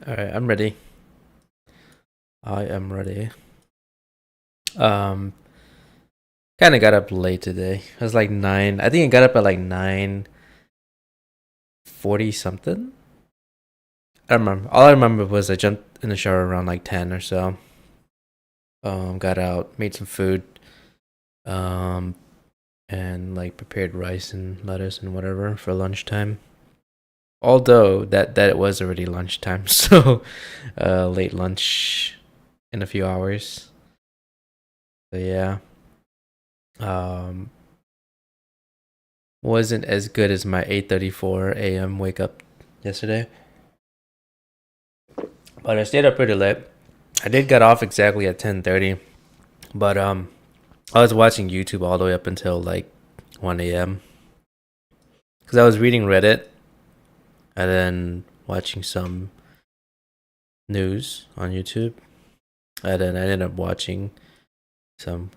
Alright, I'm ready. I am ready. Um, kind of got up late today. It was like 9. I think I got up at like 9:40 something. I don't remember. All I remember was I jumped in the shower around like 10 or so. Got out, made some food, um, and like prepared rice and lettuce and whatever for lunchtime. Although that it was already lunchtime, so late lunch in a few hours. So yeah. Um, wasn't as good as my 8:34 a.m. wake up yesterday, but I stayed up pretty late. I did get off exactly at 10:30, but I was watching YouTube all the way up until like 1 a.m. because I was reading Reddit and then watching some news on YouTube, and then I ended up watching some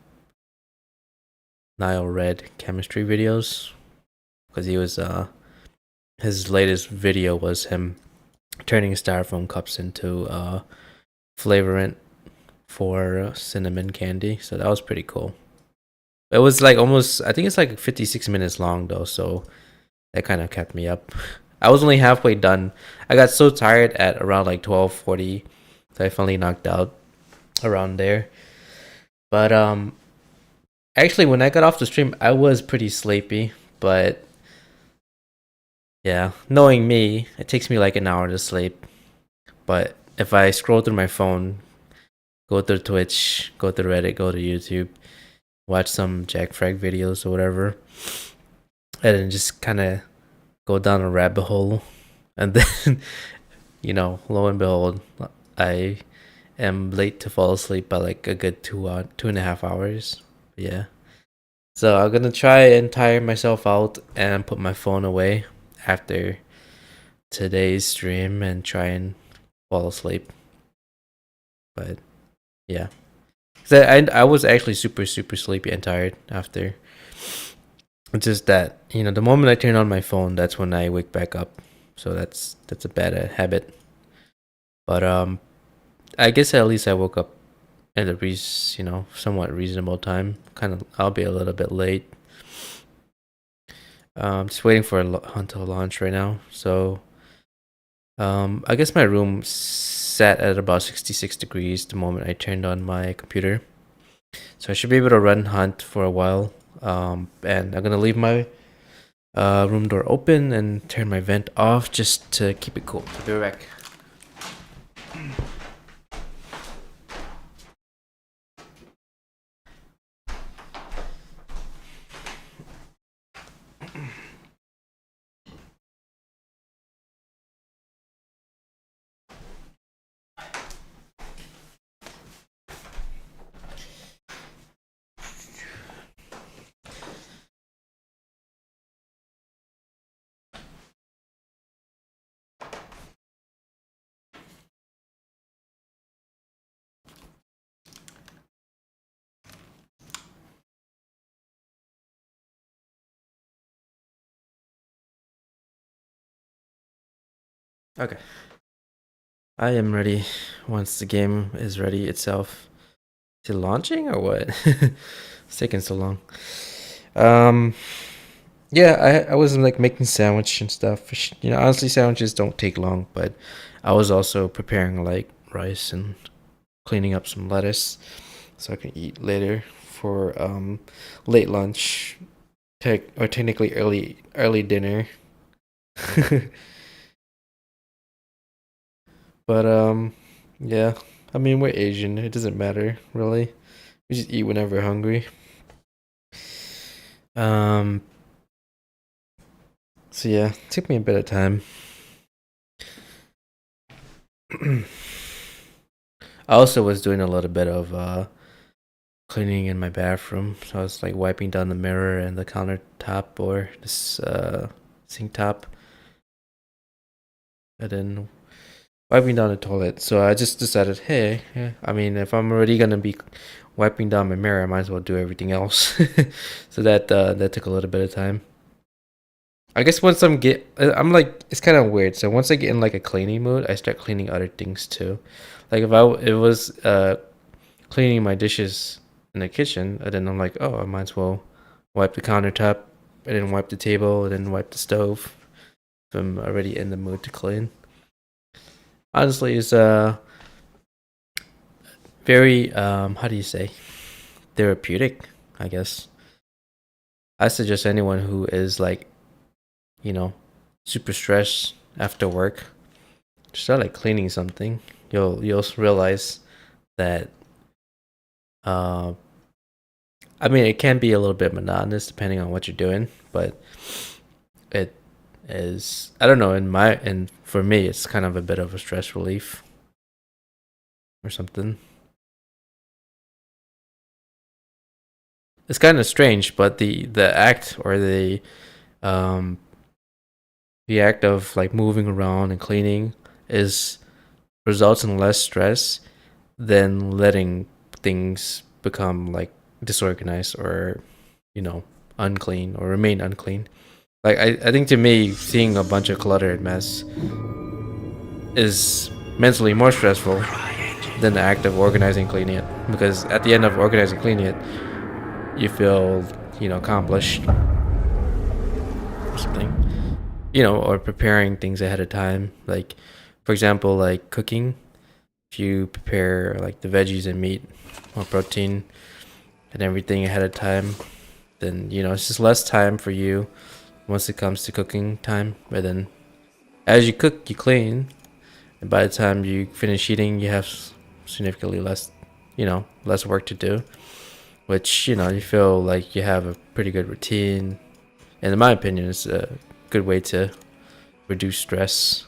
Nile Red chemistry videos because he was his latest video was him turning styrofoam cups into flavorant for cinnamon candy. So that was pretty cool. It was like almost, I think it's like 56 minutes long though. So that kind of kept me up. I was only halfway done. I got so tired at around like 12:40 that I finally knocked out around there. But actually when I got off the stream, I was pretty sleepy. But yeah, knowing me, it takes me like an hour to sleep. But if I scroll through my phone, go through Twitch, go through Reddit, go to YouTube, watch some Jack Frag videos or whatever, and then just kind of go down a rabbit hole. And then, lo and behold, I am late to fall asleep by like a good 2.5 hours. Yeah. So I'm gonna try and tire myself out and put my phone away after today's stream and try and fall asleep. But yeah. So I was actually super super sleepy and tired after. It's just that the moment I turn on my phone, that's when I wake back up. So that's a bad habit. But I guess at least I woke up at a somewhat reasonable time. Kind of, I'll be a little bit late. Just waiting for until launch right now. So I guess my room sat at about 66 degrees the moment I turned on my computer. So I should be able to run hunt for a while. And I'm gonna leave my room door open and turn my vent off just to keep it cool. I'll be right back. Okay. I am ready once the game is ready itself. Is it launching or what? It's taking so long. Um, yeah, I was like making sandwich and stuff. Honestly, sandwiches don't take long, but I was also preparing like rice and cleaning up some lettuce so I can eat later for late lunch, or technically early dinner. But yeah. I mean, we're Asian. It doesn't matter really. We just eat whenever we're hungry. Um. So yeah, it took me a bit of time. I also was doing a little bit of cleaning in my bathroom. So I was like wiping down the mirror and the countertop or this sink top, and then wiping down the toilet. So I just decided, hey, yeah, I mean, if I'm already gonna be wiping down my mirror, I might as well do everything else. So that took a little bit of time. I guess once I'm like, it's kind of weird. So once I get in like a cleaning mood, I start cleaning other things too. Like if it was cleaning my dishes in the kitchen, and then I'm like, oh, I might as well wipe the countertop, and then wipe the table, and then wipe the stove. If I'm already in the mood to clean. Honestly, it's very how do you say, therapeutic, I guess. I suggest anyone who is like, you know, super stressed after work, start like cleaning something. You'll realize that uh I mean, it can be a little bit monotonous depending on what you're doing, but it is, I don't know, and for me it's kind of a bit of a stress relief or something. It's kind of strange, but the act or um the act of like moving around and cleaning is results in less stress than letting things become like disorganized or, you know, unclean or remain unclean. Like I think to me, seeing a bunch of cluttered mess is mentally more stressful than the act of organizing and cleaning it. Because at the end of organizing and cleaning it, you feel, you know, accomplished or something. You know, or preparing things ahead of time. Like, for example, like cooking. If you prepare like the veggies and meat or protein and everything ahead of time, then, you know, it's just less time for you once it comes to cooking time. But then as you cook, you clean, and by the time you finish eating, you have significantly less, you know, less work to do, which, you know, you feel like you have a pretty good routine. And in my opinion, it's a good way to reduce stress.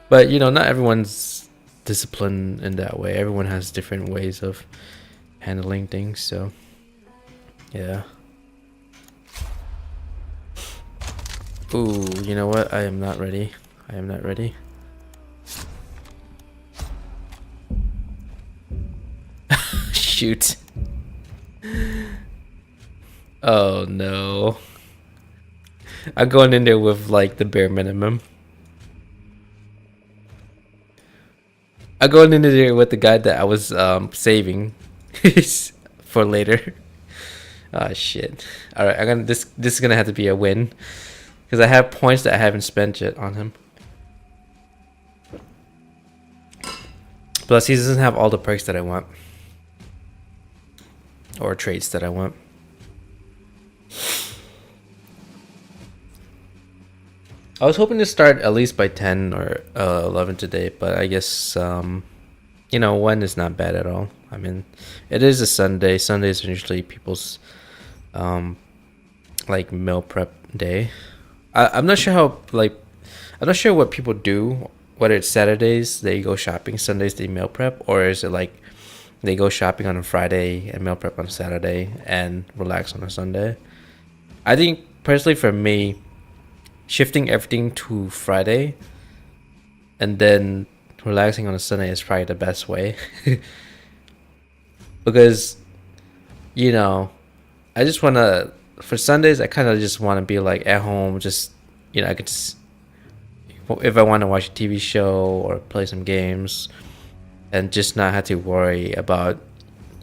But, you know, not everyone's disciplined in that way. Everyone has different ways of handling things, so yeah. Ooh, you know what? I am not ready. I am not ready. Shoot. Oh no. I'm going in there with like the bare minimum. I'm going into there with the guy that I was saving for later. Oh shit. Alright, I'm gonna this is gonna have to be a win. Because I have points that I haven't spent yet on him. Plus he doesn't have all the perks that I want. Or traits that I want. I was hoping to start at least by 10 or 11 today, but I guess, you know, 1 is not bad at all. I mean, it is a Sunday. Sundays are usually people's, like, meal prep day. I'm not sure how, like, I'm not sure what people do, whether it's Saturdays, they go shopping, Sundays, they meal prep, or is it like they go shopping on a Friday and meal prep on Saturday and relax on a Sunday? I think, personally, for me, shifting everything to Friday and then relaxing on a Sunday is probably the best way. Because, you know, I just want to, for Sundays, I kind of just want to be like at home, just, you know, I could just, if I want to watch a TV show or play some games and just not have to worry about,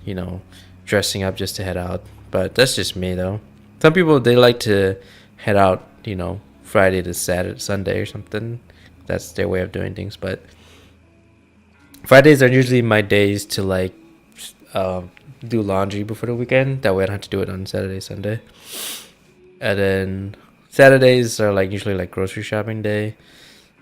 you know, dressing up just to head out. But that's just me though. Some people, they like to head out, you know, Friday to Saturday, Sunday or something. That's their way of doing things. But Fridays are usually my days to like do laundry before the weekend. That way I don't have to do it on Saturday, Sunday. And then Saturdays are like usually like grocery shopping day.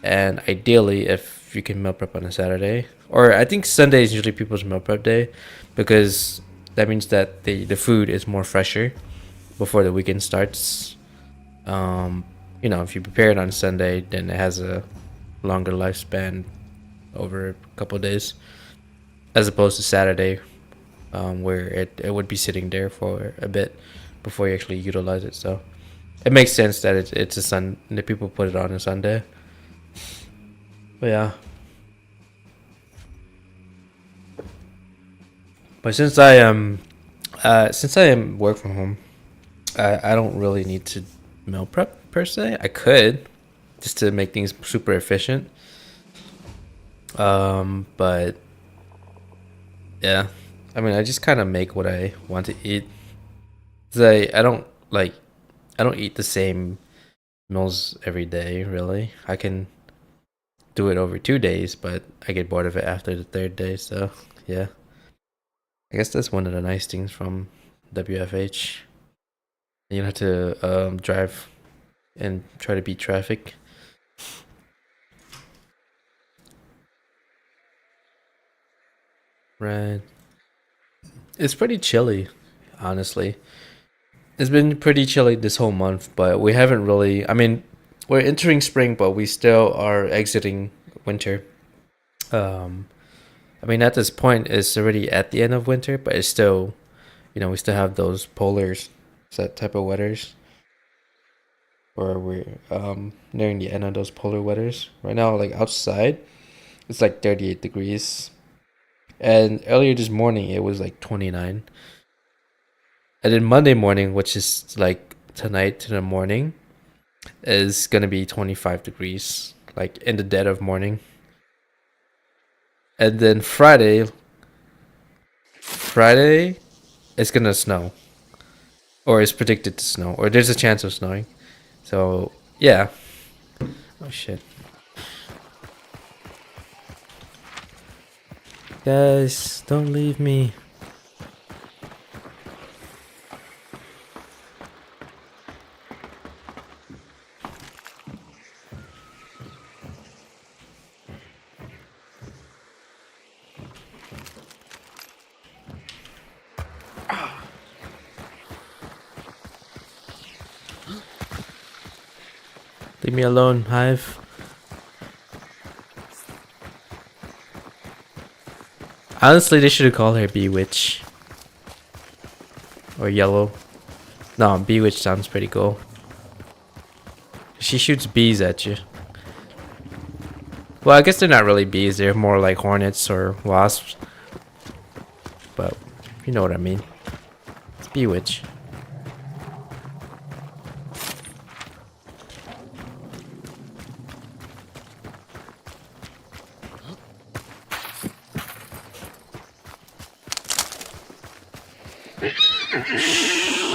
And ideally, if you can meal prep on a Saturday, or I think Sunday is usually people's meal prep day, because that means that the food is more fresher before the weekend starts. You know, if you prepare it on Sunday, then it has a longer lifespan over a couple of days, as opposed to Saturday, where it would be sitting there for a bit before you actually utilize it. So it makes sense that it's a that people put it on a Sunday. But yeah. But since I am work from home, I don't really need to meal prep per se. I could just to make things super efficient. But yeah, I mean, I just kind of make what I want to eat. I don't like I don't eat the same meals every day. Really, I can do it over 2 days, but I get bored of it after the third day. So yeah, I guess that's one of the nice things from WFH. You don't have to drive and try to beat traffic. Right. It's pretty chilly, honestly. It's been pretty chilly this whole month, but we haven't really. I mean, we're entering spring, but we still are exiting winter. Um, I mean, at this point, it's already at the end of winter, but it's still, we still have those polars, that type of weathers, where we're nearing the end of those polar weathers. Right now, like outside, it's like 38 degrees, and earlier this morning it was like 29. And then Monday morning, which is like tonight to the morning, is gonna be 25 degrees, like in the dead of morning. And then Friday, it's gonna snow, or it's predicted to snow, or there's a chance of snowing. So yeah. Oh shit, guys, don't leave me. Leave me alone, Hive. Honestly, they should have called her Bewitch. Or Yellow. No, Bewitch sounds pretty cool. She shoots bees at you. Well, I guess they're not really bees. They're more like hornets or wasps. But you know what I mean. It's Bewitch.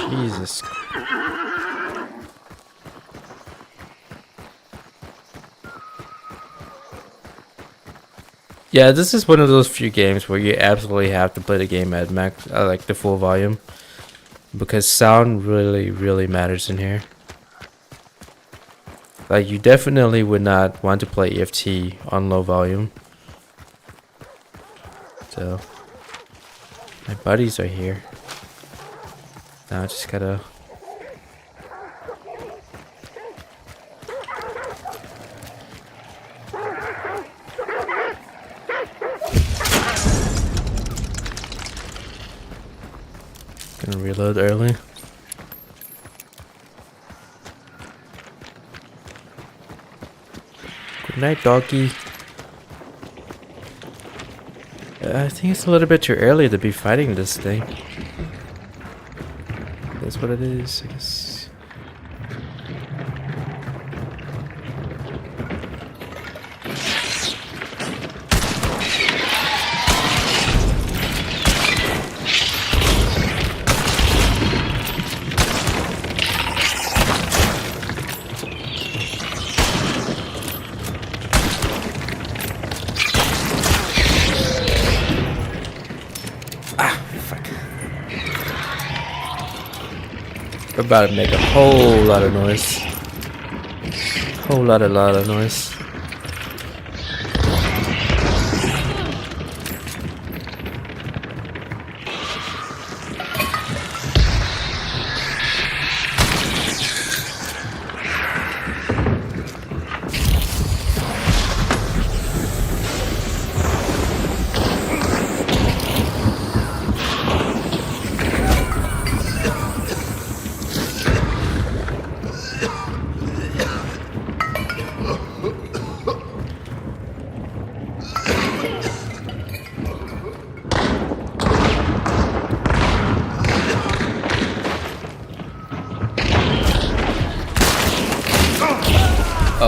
Jesus. Yeah, this is one of those few games where you absolutely have to play the game at max, like the full volume, because sound really, really matters in here. Like, you definitely would not want to play EFT on low volume. So, my buddies are here. Now I just gotta... Gonna reload early. Good night, doggy. I think it's a little bit too early to be fighting this thing. That's what it is, I guess. We're about to make a whole lot of noise. Whole lot of noise.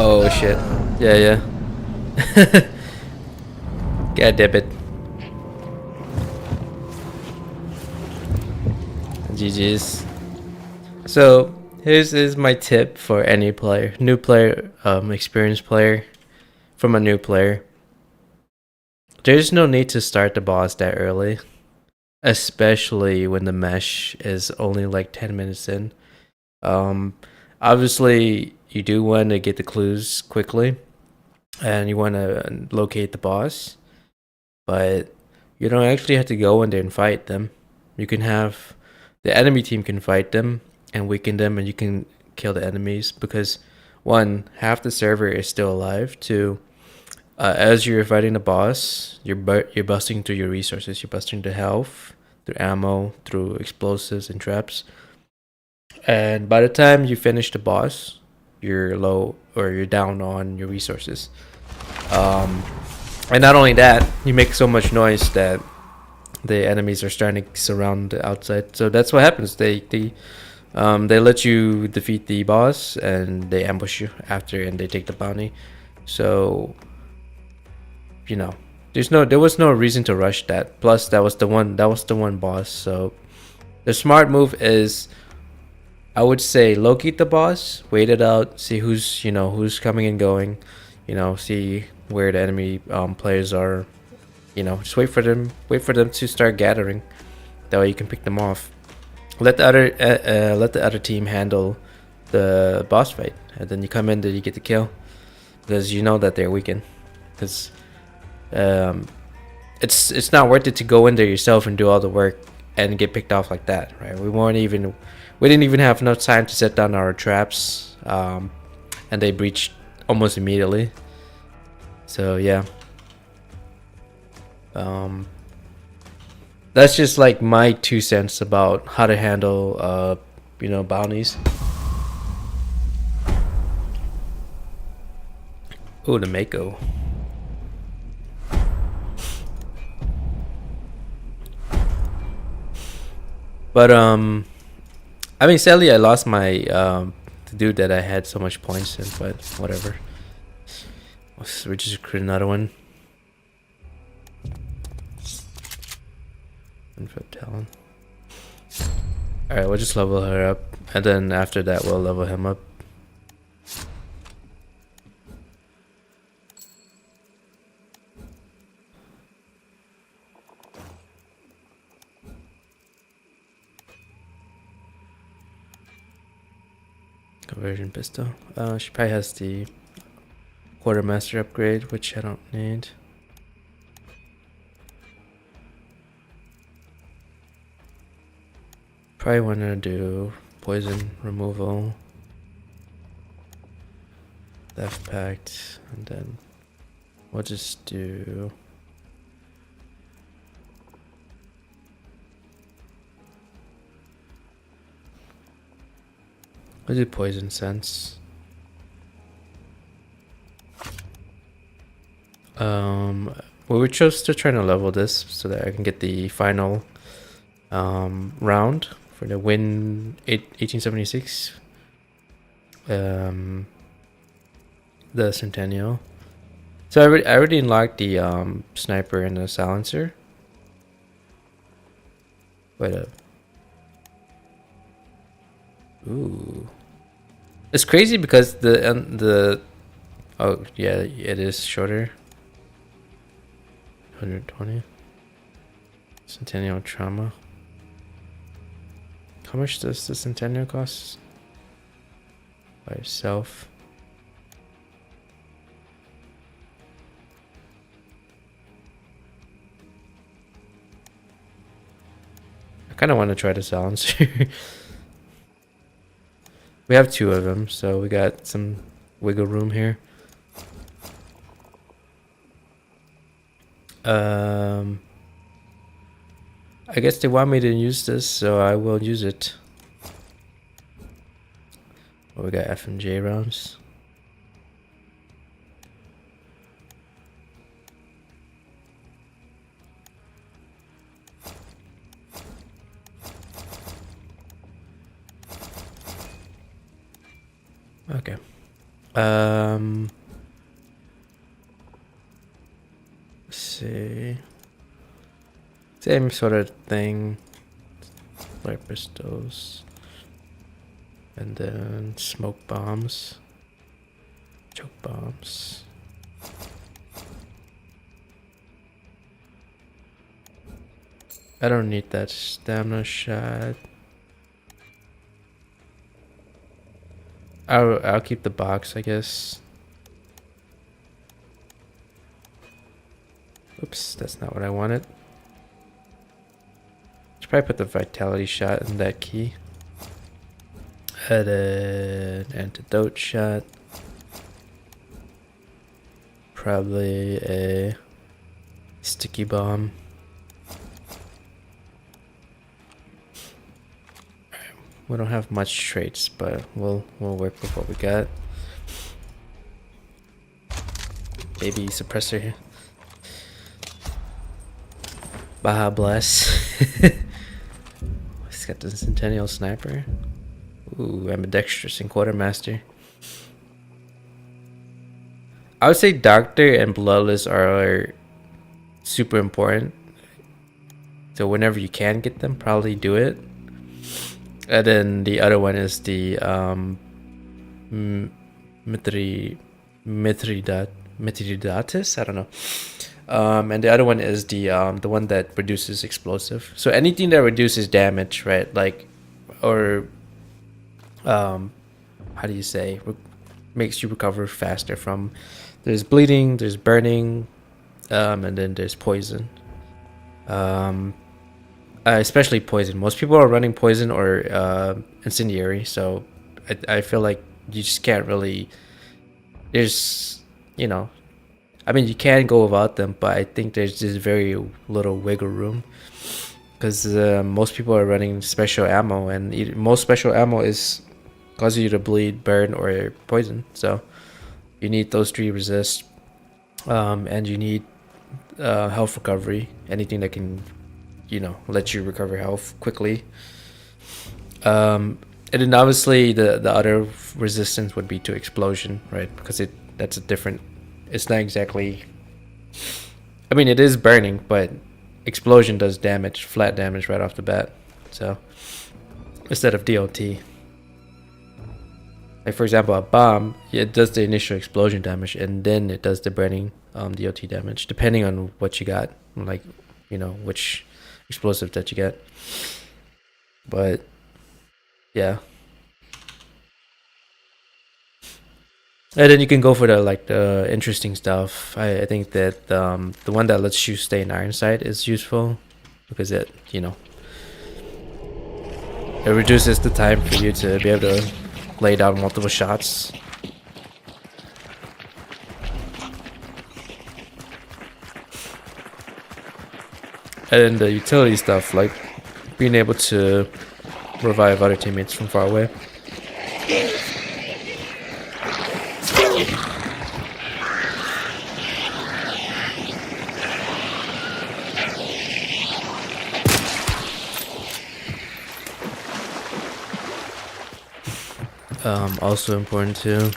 Oh shit. Yeah, yeah. God damn it. GG's. So here's my tip for any player, new player, experienced player, from a new player. There's no need to start the boss that early, especially when the mesh is only like 10 minutes in. Um, Obviously, you do want to get the clues quickly, and you want to locate the boss, but you don't actually have to go in there and fight them. You can have the enemy team can fight them and weaken them, and you can kill the enemies because one, half the server is still alive. Two, as you're fighting the boss, you're busting through your resources. You're busting the health, through ammo, through explosives and traps. And by the time you finish the boss, you're low or you're down on your resources. Um, and not only that, you make so much noise that the enemies are starting to surround the outside. So that's what happens. They let you defeat the boss and they ambush you after, and they take the bounty. So you know, there was no reason to rush that. Plus, that was the one boss. So the smart move is, I would say, locate the boss, wait it out, see who's coming and going, see where the enemy players are. Just wait for them to start gathering. That way you can pick them off. Let the other team handle the boss fight, and then you come in, then you get the kill, because you know that they're weakened. Because it's not worth it to go in there yourself and do all the work and get picked off like that, right? We didn't even have enough time to set down our traps, and they breached almost immediately. So yeah, that's just like my 2 cents about how to handle bounties. Oh, the Mako. But I mean, sadly, I lost my the dude that I had so much points in. But whatever. We just create another one. Infect talent. All right, we'll just level her up, and then after that, we'll level him up. Conversion pistol. She probably has the quartermaster upgrade, which I don't need. Probably want to do poison removal, theft pact, and then we'll just do poison sense. We were just trying to level this so that I can get the final round for the win 1876. The Centennial. So I already unlocked the sniper and the silencer. Wait up. Ooh. It's crazy because the oh yeah, it is shorter. 120. Centennial trauma. How much does the Centennial cost by itself? I kind of want to try the silencer. We have 2 of them, so we got some wiggle room here. I guess they want me to use this, so I will use it. Oh, we got F and J rounds. Okay. Let's see. Same sort of thing. Flare pistols. And then smoke bombs. Choke bombs. I don't need that stamina shot. I'll keep the box, I guess. Oops, that's not what I wanted. Should probably put the vitality shot in that key. Add an antidote shot. Probably a sticky bomb. We don't have much traits, but we'll work with what we got. Baby suppressor here. Baja Blast. He's got the Centennial Sniper. Ooh, ambidextrous and quartermaster. I would say Doctor and Bloodless are super important. So whenever you can get them, probably do it. And then the other one is the Mithridatis. I don't know. And the other one is the one that reduces explosive. So anything that reduces damage, right? Like, or how do you say? Makes you recover faster from. There's bleeding. There's burning, and then there's poison. Especially poison. Most people are running poison or incendiary, so I feel like you just can't really. There's, I mean, you can go without them, but I think there's just very little wiggle room because most people are running special ammo, and most special ammo is causing you to bleed, burn, or poison. So you need those 3 resist, and you need health recovery. Anything that can let you recover health quickly. And then obviously the other resistance would be to explosion, right? Because that's a different. It's not exactly. I mean, it is burning, but explosion does damage, flat damage right off the bat. So instead of DOT, like for example, a bomb, it does the initial explosion damage, and then it does the burning DOT damage, depending on what you got, like which explosive that you get. But yeah, and then you can go for the interesting stuff. I think that the one that lets you stay in iron sight is useful because it reduces the time for you to be able to lay down multiple shots. And the utility stuff, like being able to revive other teammates from far away. Also important too.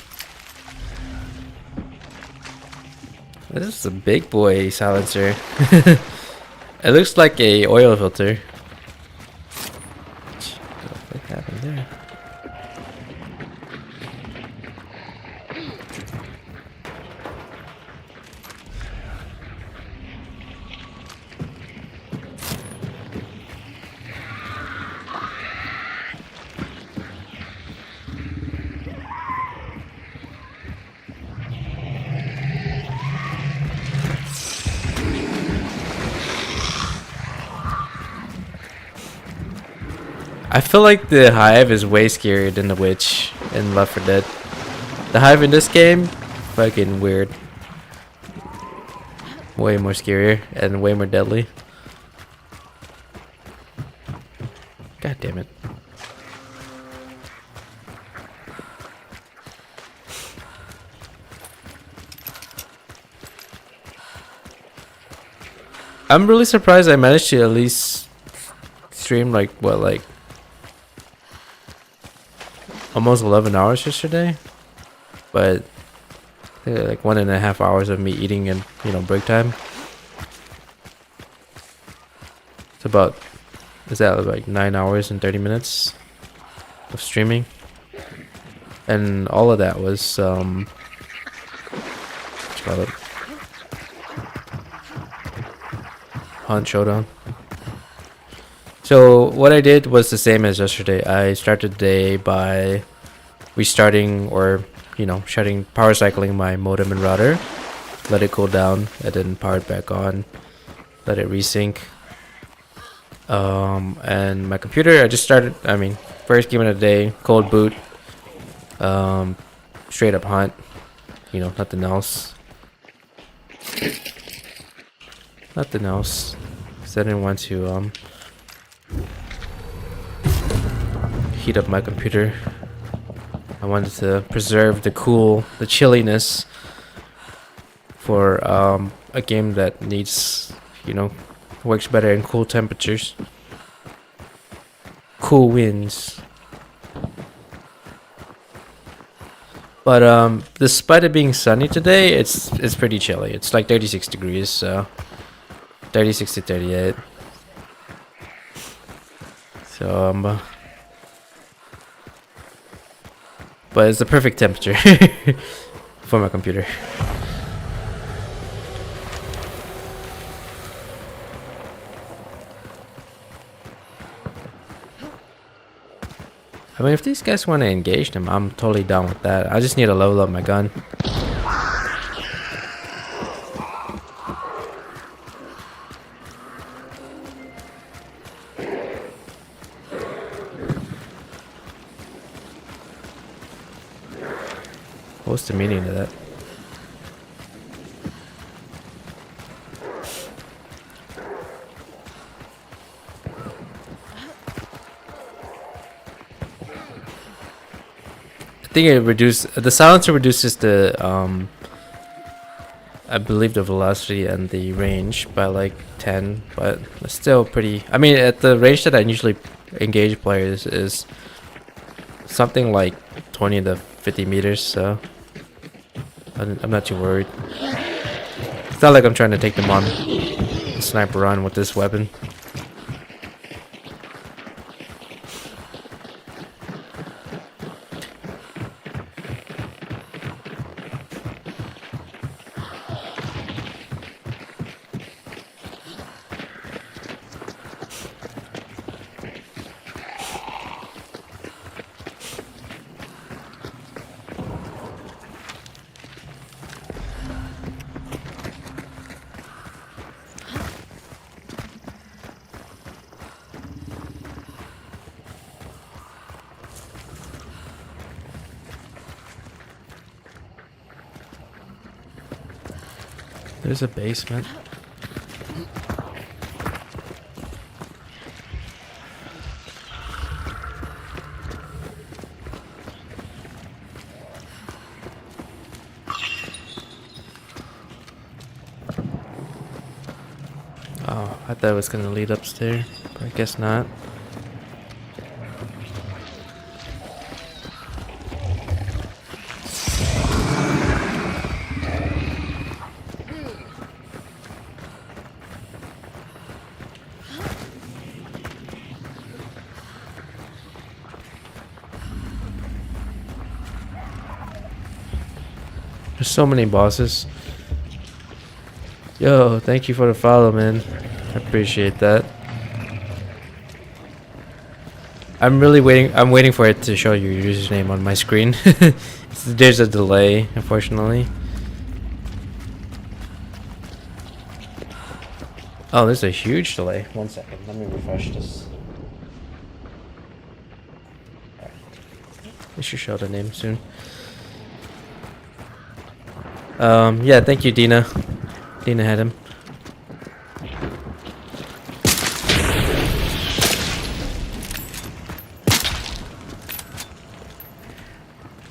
This is a big boy silencer. It looks like a oil filter. What happened there? I feel like the Hive is way scarier than the Witch in Left 4 Dead. The Hive in this game, fucking weird. Way more scarier and way more deadly. God damn it. I'm really surprised I managed to at least stream like almost 11 hours yesterday. but like 1.5 hours of me eating and break time. It's about, is that like 9 hours and 30 minutes of streaming, and all of that was what you call it, Hunt Showdown. So what I did was the same as yesterday. I started the day by restarting, or shutting, power cycling my modem and router, let it cool down, and then power it back on, let it resync. And my computer, I just started, first game of the day, cold boot, straight up Hunt, nothing else. Nothing else, because I didn't want to heat up my computer. I wanted to preserve the chilliness for a game that needs, works better in cool temperatures, cool winds. But despite it being sunny today, it's pretty chilly. It's like 36 degrees, so 36 to 38. So but it's the perfect temperature for my computer. I mean, if these guys want to engage them, I'm totally down with that. I just need to level up my gun. What's the meaning of that? I think the silencer reduces the I believe the velocity and the range by like 10, but it's still pretty. I mean, at the range that I usually engage players is something like 20 to 50 meters, so I'm not too worried. It's not like I'm trying to take them on a sniper run with this weapon. There's a basement. Oh, I thought it was gonna lead upstairs, but I guess not. There's so many bosses. Yo, thank you for the follow, man. I appreciate that. I'm waiting for it to show your username on my screen. There's a delay, unfortunately. Oh, there's a huge delay. 1 second, let me refresh this. It should show the name soon. Yeah, thank you, Dina. Dina had him.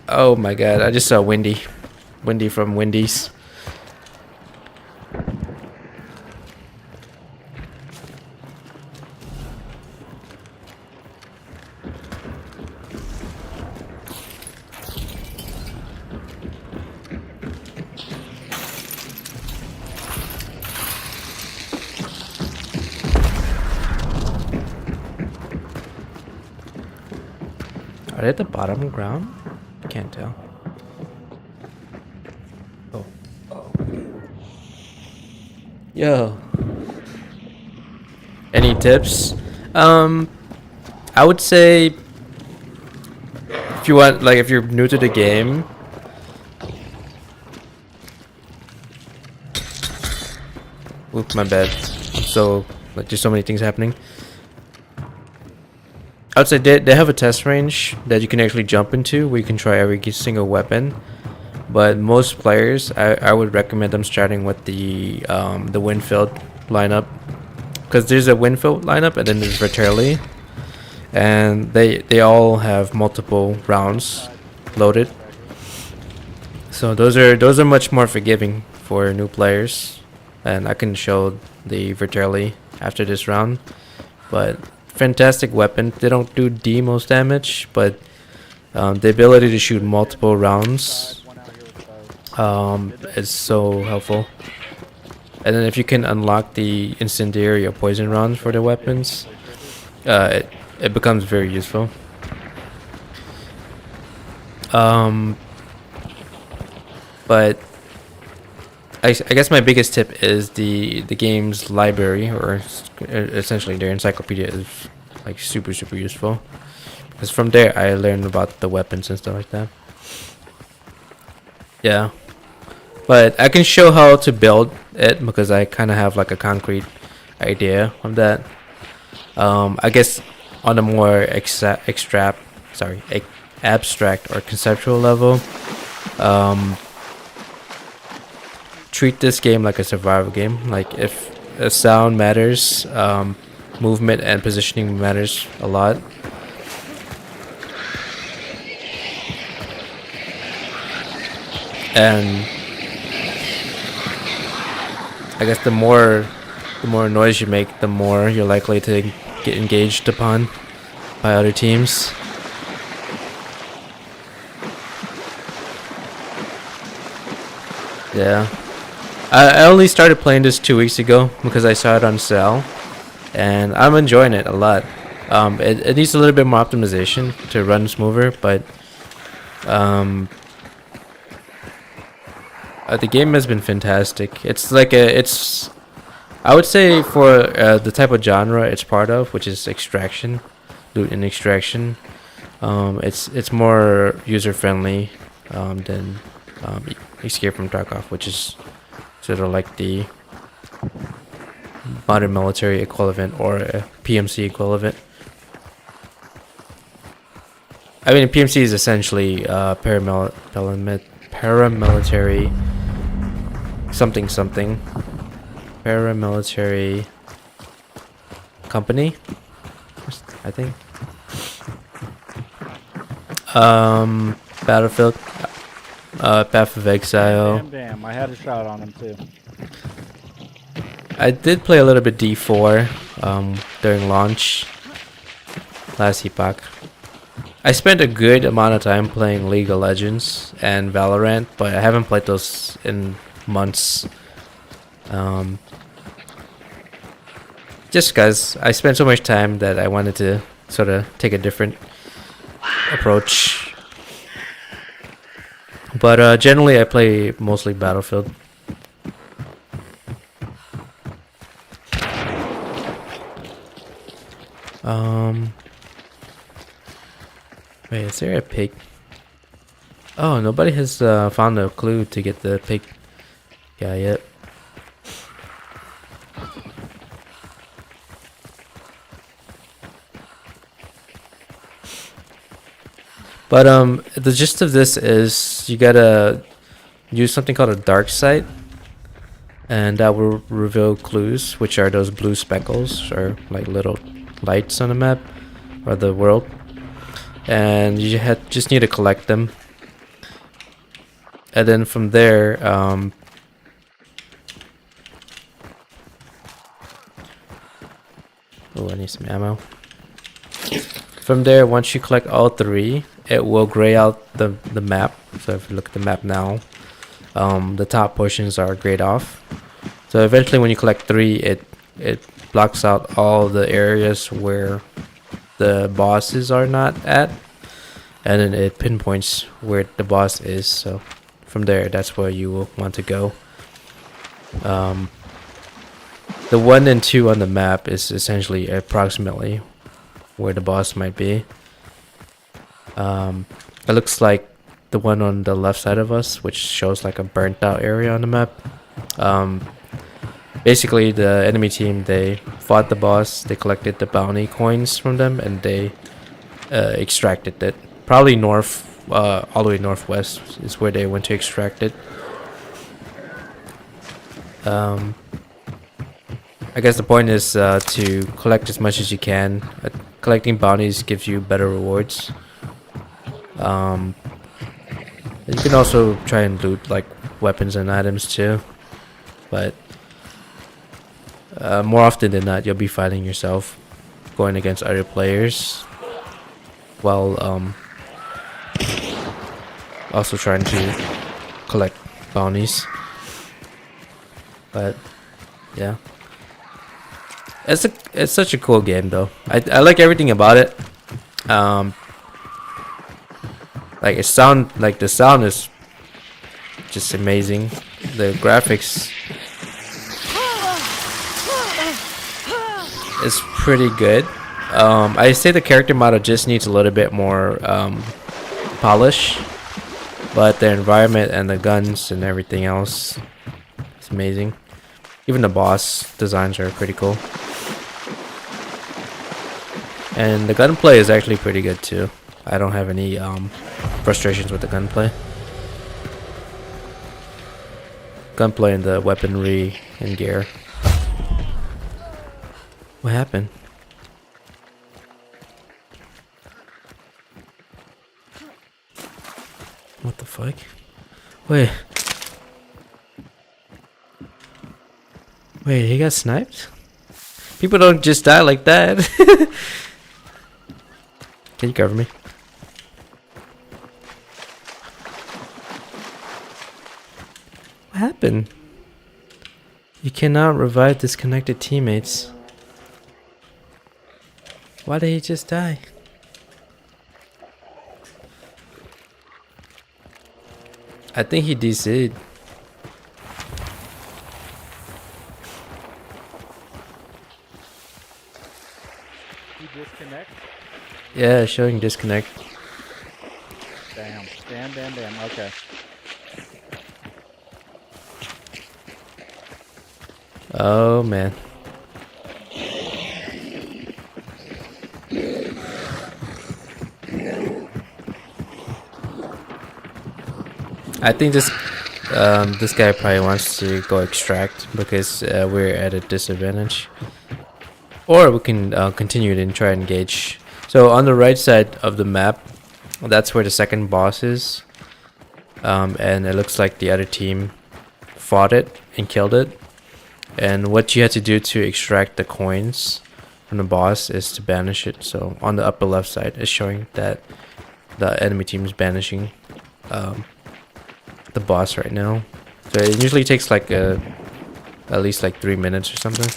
Oh my god, I just saw Wendy. Wendy from Wendy's. Are they at the bottom ground? I can't tell. Oh. Yo. Any tips? I would say if you want, like, if you're new to the game, oop, my bad. So, like, there's so many things happening. I would say they have a test range that you can actually jump into where you can try every single weapon. But most players, I would recommend them starting with the Winfield lineup, because there's a Winfield lineup and then there's Verterli, and they all have multiple rounds loaded. So those are much more forgiving for new players, and I can show the Verterli after this round. But fantastic weapon. They don't do the most damage, but the ability to shoot multiple rounds is so helpful. And then if you can unlock the incendiary or poison rounds for the weapons, it becomes very useful. But I guess my biggest tip is the game's library, or essentially their encyclopedia, is like super useful, because from there I learned about the weapons and stuff like that. Yeah, but I can show how to build it because I kind of have like a concrete idea of that. I guess on a more abstract or conceptual level, treat this game like a survival game. Like, if sound matters, movement and positioning matters a lot. And I guess the more noise you make, the more you're likely to get engaged upon by other teams. Yeah. I only started playing this 2 weeks ago because I saw it on sale, and I'm enjoying it a lot. It needs a little bit more optimization to run smoother, but the game has been fantastic. It's like I would say for the type of genre it's part of, which is extraction, loot and extraction. It's more user friendly than Escape from Tarkov, which is sort of like the modern military equivalent, or a PMC equivalent. I mean, PMC is essentially paramilitary something paramilitary company, I think. Battlefield, Path of Exile. Damn, I had a shot on him too. I did play a little bit D4 during launch last epoch. I spent a good amount of time playing League of Legends and Valorant, but I haven't played those in months. Just because I spent so much time that I wanted to sort of take a different approach. But generally I play mostly Battlefield. Wait, is there a pig? Oh, nobody has found a clue to get the pig guy yet. But the gist of this is you gotta use something called a dark sight, and that will reveal clues, which are those blue speckles, or like little lights on the map or the world, and you just need to collect them. And then from there, oh, I need some ammo. From there, once you collect all three, it will gray out the map. So if you look at the map now, the top portions are grayed off. So eventually, when you collect three, it blocks out all the areas where the bosses are not at. and then it pinpoints where the boss is. So from there, that's where you will want to go. The 1 and 2 on the map is essentially approximately where the boss might be. It looks like the one on the left side of us, which shows like a burnt out area on the map. Basically, the enemy team, they fought the boss, they collected the bounty coins from them, and they extracted it. Probably north, all the way northwest is where they went to extract it. I guess the point is to collect as much as you can. Collecting bounties gives you better rewards. You can also try and loot like weapons and items too, but more often than not, you'll be fighting yourself, going against other players, while also trying to collect bounties. But yeah, it's such a cool game though. I like everything about it. Like the sound is just amazing. The graphics is pretty good. I say the character model just needs a little bit more polish, but the environment and the guns and everything else is amazing. Even the boss designs are pretty cool. And the gunplay is actually pretty good too. I don't have any frustrations with the gunplay. Gunplay and the weaponry and gear. What happened? What the fuck? Wait. Wait, he got sniped? People don't just die like that. Can you cover me? What happened? You cannot revive disconnected teammates. Why did he just die? I think he DC'd. You disconnect? Yeah, showing disconnect. Damn. Okay. Oh man. I think this guy probably wants to go extract because we're at a disadvantage. Or we can continue and try and engage. So on the right side of the map, that's where the second boss is. And it looks like the other team fought it and killed it. And what you have to do to extract the coins from the boss is to banish it. So on the upper left side is showing that the enemy team is banishing the boss right now. So it usually takes like at least like 3 minutes or something.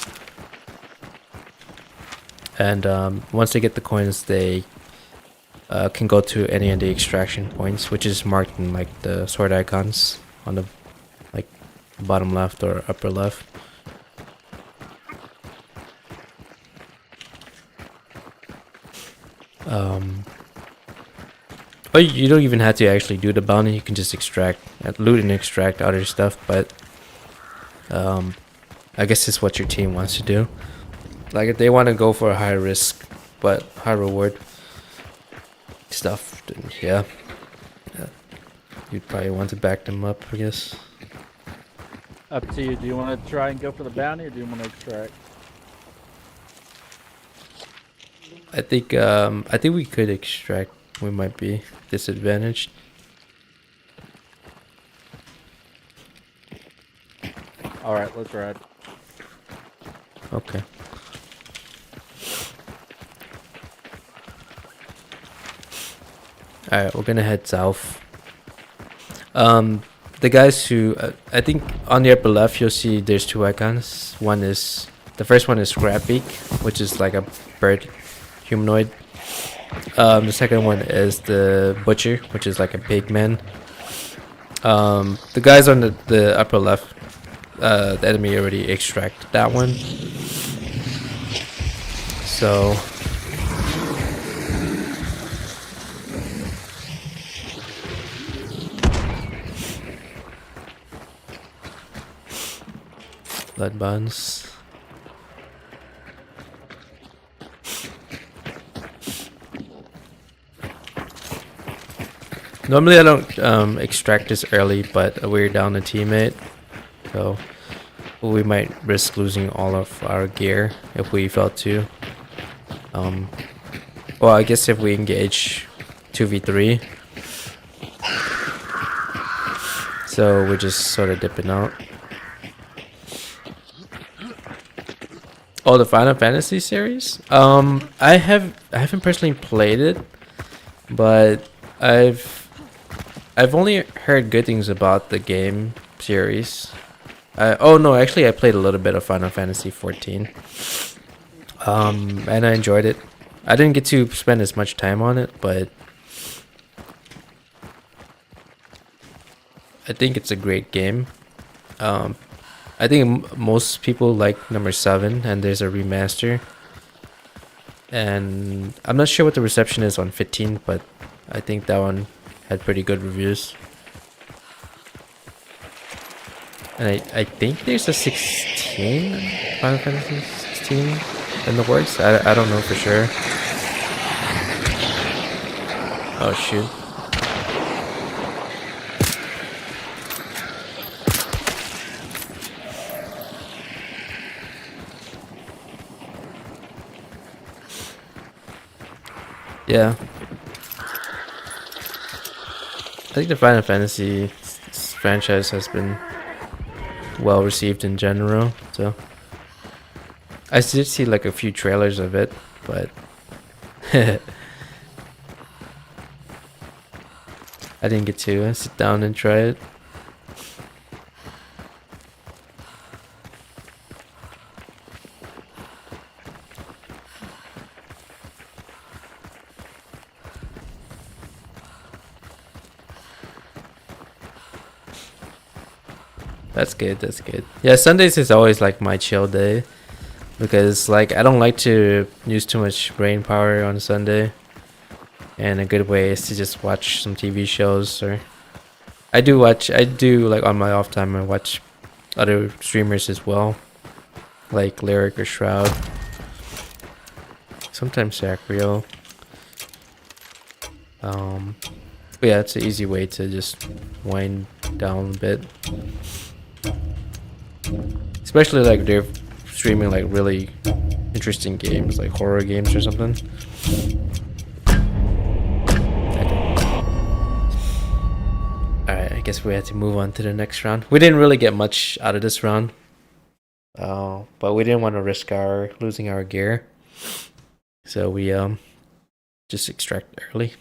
And once they get the coins, they can go to any of the extraction points, which is marked in like the sword icons on the like bottom left or upper left. Or you don't even have to actually do the bounty. You can just extract, loot and extract other stuff. But I guess it's what your team wants to do. Like if they want to go for a high risk but high reward stuff, then yeah, you'd probably want to back them up, I guess. Up to you. Do you want to try and go for the bounty, or do you want to extract? I think we could extract. We might be disadvantaged. All right, let's ride. Okay. Alright, we're gonna head south. The guys who I think on the upper left you'll see there's two icons. The first one is Scrapbeak, which is like a bird humanoid. The second one is the butcher, which is like a big man. The guys on the upper left, the enemy already extracted that one. So blood buns. Normally I don't extract this early, but we're down a teammate, so we might risk losing all of our gear if we fail to. Well, I guess if we engage 2v3, so we're just sort of dipping out. Oh, the Final Fantasy series? I haven't personally played it, but I've only heard good things about the game series. Oh no, actually I played a little bit of Final Fantasy 14. And I enjoyed it. I didn't get to spend as much time on it, but I think it's a great game. I think most people like number 7, and there's a remaster. And I'm not sure what the reception is on 15, but I think that one had pretty good reviews. And I think there's a 16, Final Fantasy 16 in the works. I don't know for sure. Oh shoot. Yeah. I think the Final Fantasy franchise has been well received in general, so I did see like a few trailers of it, but I didn't get to sit down and try it. That's good, that's good. Yeah, Sundays is always like my chill day, because like I don't like to use too much brain power on Sunday, and a good way is to just watch some TV shows. Or I do like on my off time I watch other streamers as well, like Lyric or Shroud, sometimes Sacriel. But yeah, it's an easy way to just wind down a bit, especially like they're streaming like really interesting games, like horror games or something. Alright, I guess we had to move on to the next round. We didn't really get much out of this round, but we didn't want to risk losing our gear, so we just extract early.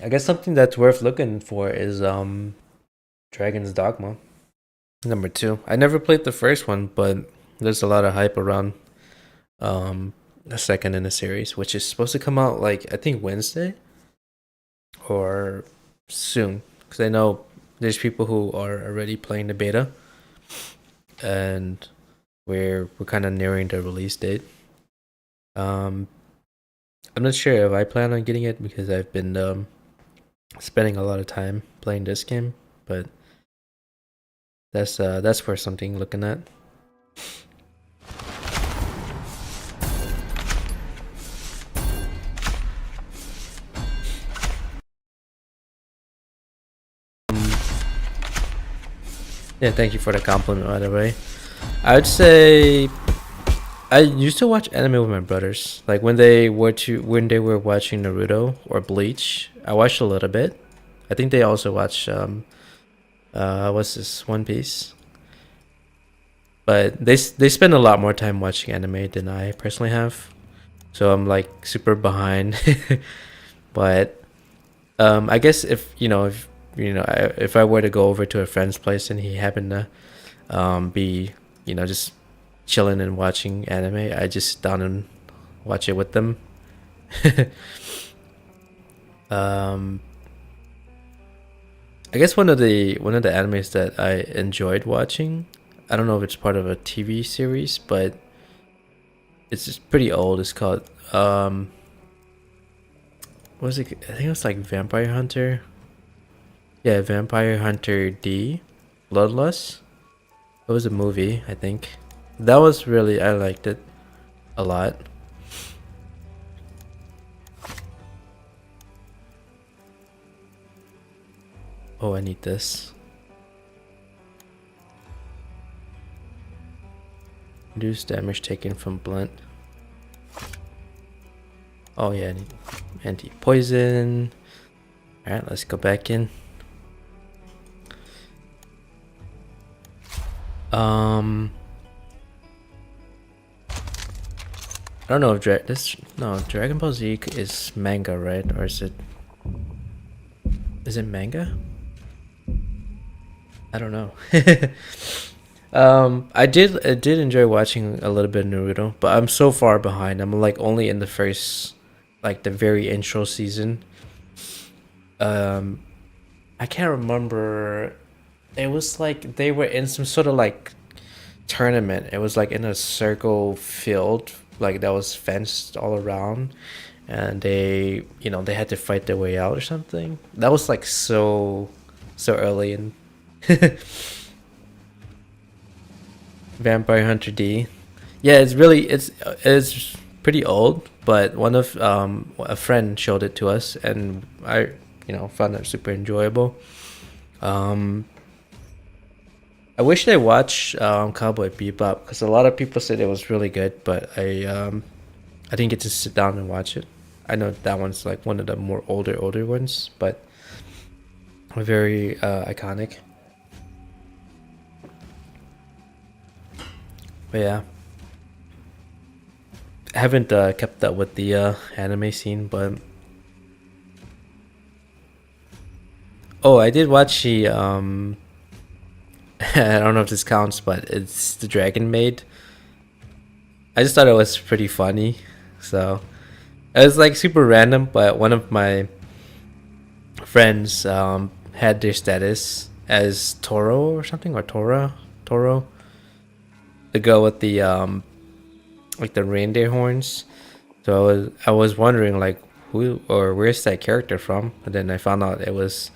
I guess something that's worth looking for is Dragon's Dogma number 2. I never played the first one, but there's a lot of hype around the second in the series, which is supposed to come out like I think Wednesday or soon, because I know there's people who are already playing the beta, and we're kind of nearing the release date. I'm not sure if I plan on getting it because I've been spending a lot of time playing this game, but that's for something looking at. Yeah, thank you for the compliment, by the way. I would say I used to watch anime with my brothers. Like when they were watching Naruto or Bleach, I watched a little bit. I think they also watched what's this, One Piece. But they spend a lot more time watching anime than I personally have, so I'm like super behind. But I guess if I were to go over to a friend's place and he happened to be, you know, just chilling and watching anime. I just sit down and watch it with them. um, I guess one of the animes that I enjoyed watching, I don't know if it's part of a TV series, but it's just pretty old. It's called what was it? I think it was like Vampire Hunter. Yeah, Vampire Hunter D, Bloodlust. It was a movie, I think. That was really, I liked it a lot. Oh, I need this. Reduce damage taken from blunt. Oh yeah, I need anti-poison. Alright, let's go back in. I don't know if Dragon Ball Z is manga, right? Or is it manga? I don't know. I did enjoy watching a little bit of Naruto, but I'm so far behind. I'm like only in the first, like the very intro season. I can't remember. It was like they were in some sort of like tournament. It was like in a circle field, like that was fenced all around, and they, you know, they had to fight their way out or something. That was like so early in Vampire Hunter D. Yeah, it's pretty old, but one of a friend showed it to us, and I, you know, found it super enjoyable. I wish I watched Cowboy Bebop, because a lot of people said it was really good, but I didn't get to sit down and watch it. I know that one's like one of the more older ones, but very iconic. But yeah, I haven't kept up with the anime scene, but oh, I did watch the I don't know if this counts, but it's the Dragon Maid. I just thought it was pretty funny, so it was like super random. But one of my friends had their status as Toro or something, or Toro, the girl with the like the reindeer horns. So I was wondering like who or where's that character from, and then I found out it was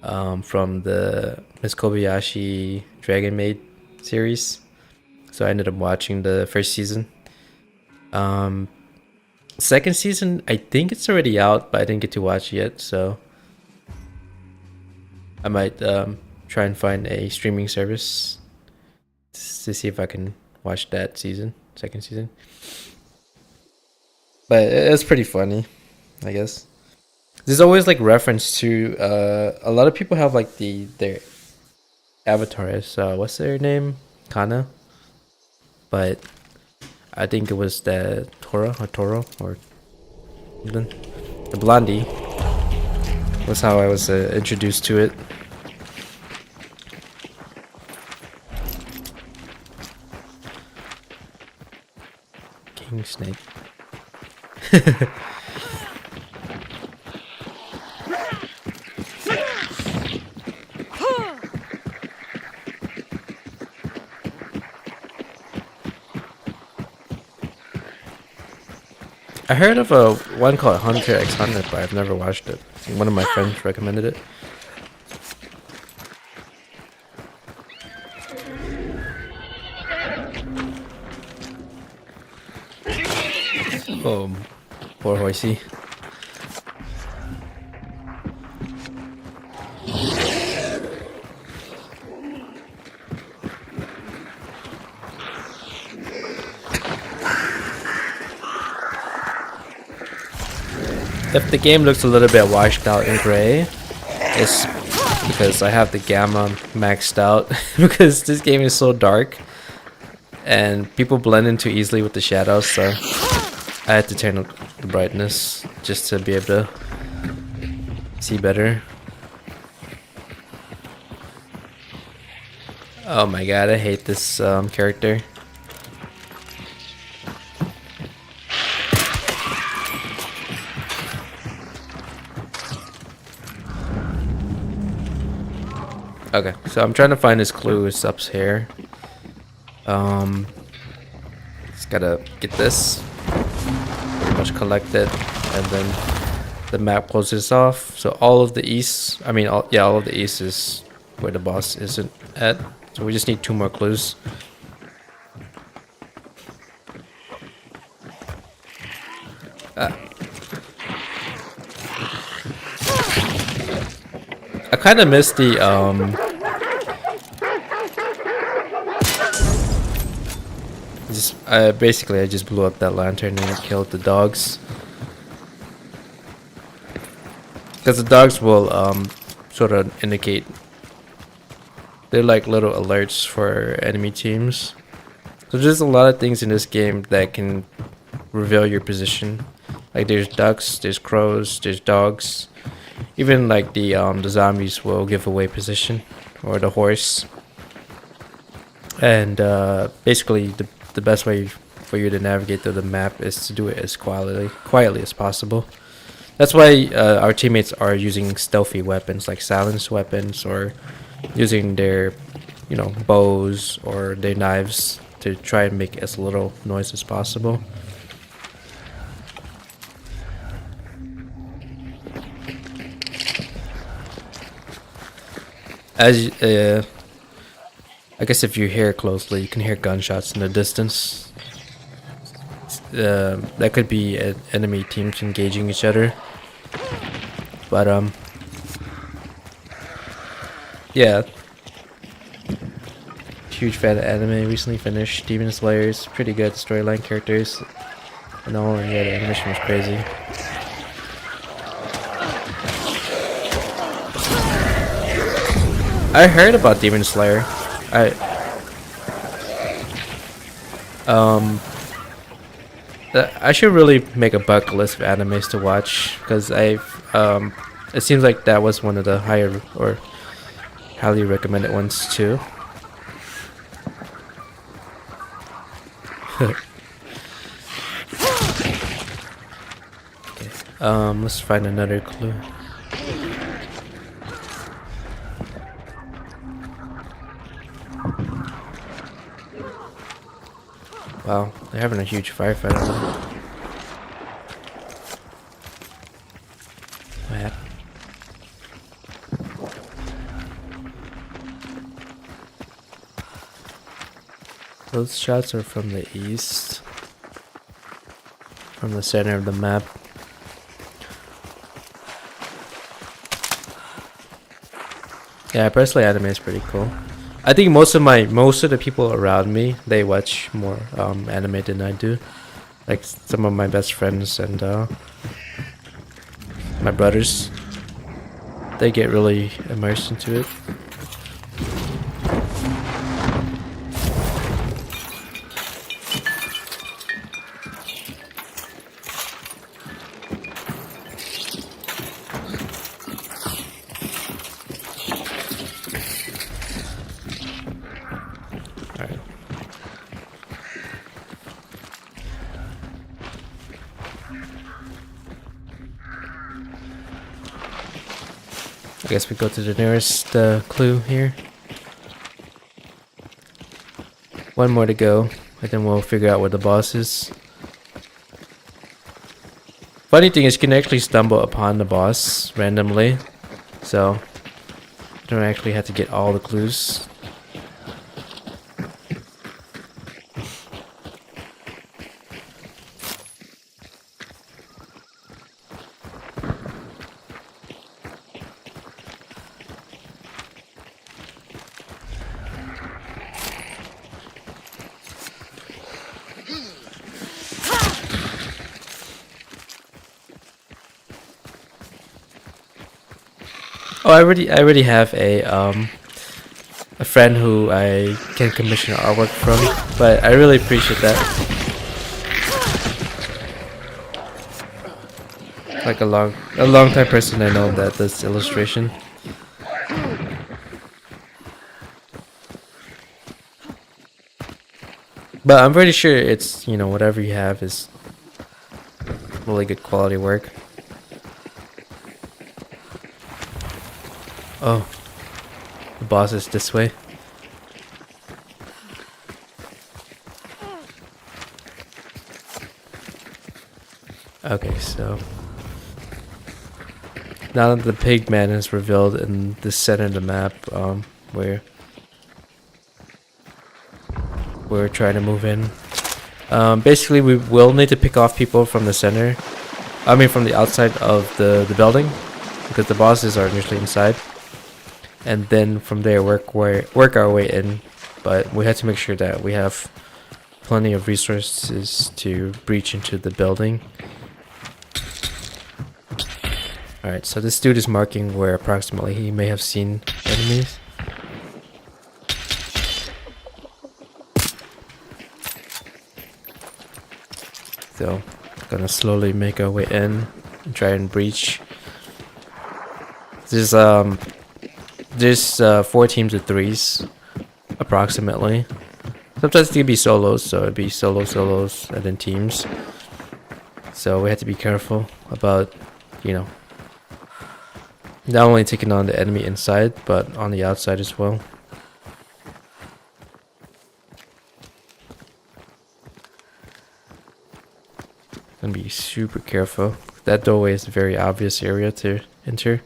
from the Miss Kobayashi Dragon Maid series. So I ended up watching the first season. Second season, I think it's already out, but I didn't get to watch it yet. So I might try and find a streaming service to see if I can watch that second season. But it's pretty funny, I guess. There's always like reference to a lot of people have like their avatar as what's their name? Kana. But I think it was the Toro or something. The Blondie. That's how I was introduced to it. King Snake. I heard of a one called Hunter x Hunter, but I've never watched it. One of my friends recommended it. Oh, poor Hoisey. If the game looks a little bit washed out and gray, it's because I have the gamma maxed out because this game is so dark and people blend in too easily with the shadows, so I had to turn up the brightness just to be able to see better. Oh my god, I hate this character. Okay, so I'm trying to find this clue. It's up here. Just gotta get this. Pretty much collect it, and then the map closes off. So all of the east, I mean, all of the east is where the boss isn't at. So we just need 2 more clues. I kind of missed the basically I just blew up that lantern and killed the dogs. Because the dogs will sort of indicate, they're like little alerts for enemy teams. So there's a lot of things in this game that can reveal your position. Like there's ducks, there's crows, there's dogs. Even like the zombies will give away position, or the horse. And basically the best way for you to navigate through the map is to do it as quietly as possible. That's why our teammates are using stealthy weapons like silenced weapons, or using their, you know, bows or their knives to try and make as little noise as possible. As I guess if you hear closely, you can hear gunshots in the distance. That could be enemy teams engaging each other. But yeah. Huge fan of anime. Recently finished Demon Slayers. Pretty good storyline, characters and all. And yeah, the animation was crazy. I heard about Demon Slayer. I should really make a bucket list of animes to watch, because it seems like that was one of the higher or highly recommended ones too. Okay. Let's find another clue. Wow, they're having a huge firefight on them. What happened? Those shots are from the east, from the center of the map. Yeah, personally, anime is pretty cool. I think most of the people around me, they watch more anime than I do. Like some of my best friends and my brothers, they get really immersed into it. Alright. I guess we go to the nearest clue here. One more to go, and then we'll figure out where the boss is. Funny thing is, you can actually stumble upon the boss randomly, so you don't actually have to get all the clues. Oh, I already have a friend who I can commission artwork from, but I really appreciate that. Like a long time person I know that does illustration. But I'm pretty sure it's, you know, whatever you have is really good quality work. Oh, the boss is this way. Okay, so now that the pig man is revealed in the center of the map, we're trying to move in. Basically, we will need to pick off people from the center. I mean, from the outside of the building, because the bosses are usually inside. And then from there, work our way in. But we had to make sure that we have plenty of resources to breach into the building. Alright, so this dude is marking where approximately he may have seen enemies. So, gonna slowly make our way in and try and breach. There's 4 teams of 3s, approximately. Sometimes it can be solos, so it'd be solos, and then teams. So we have to be careful about, you know, not only taking on the enemy inside, but on the outside as well. Gonna be super careful. That doorway is a very obvious area to enter.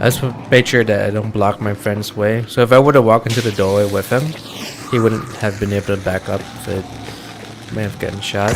I just made sure that I don't block my friend's way. So if I were to walk into the doorway with him, he wouldn't have been able to back up. So it may have gotten shot.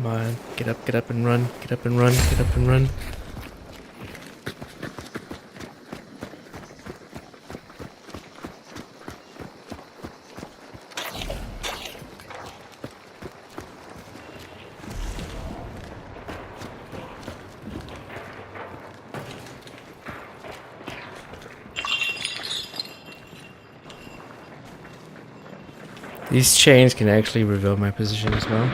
Come on, get up and run, get up and run, get up and run. These chains can actually reveal my position as well.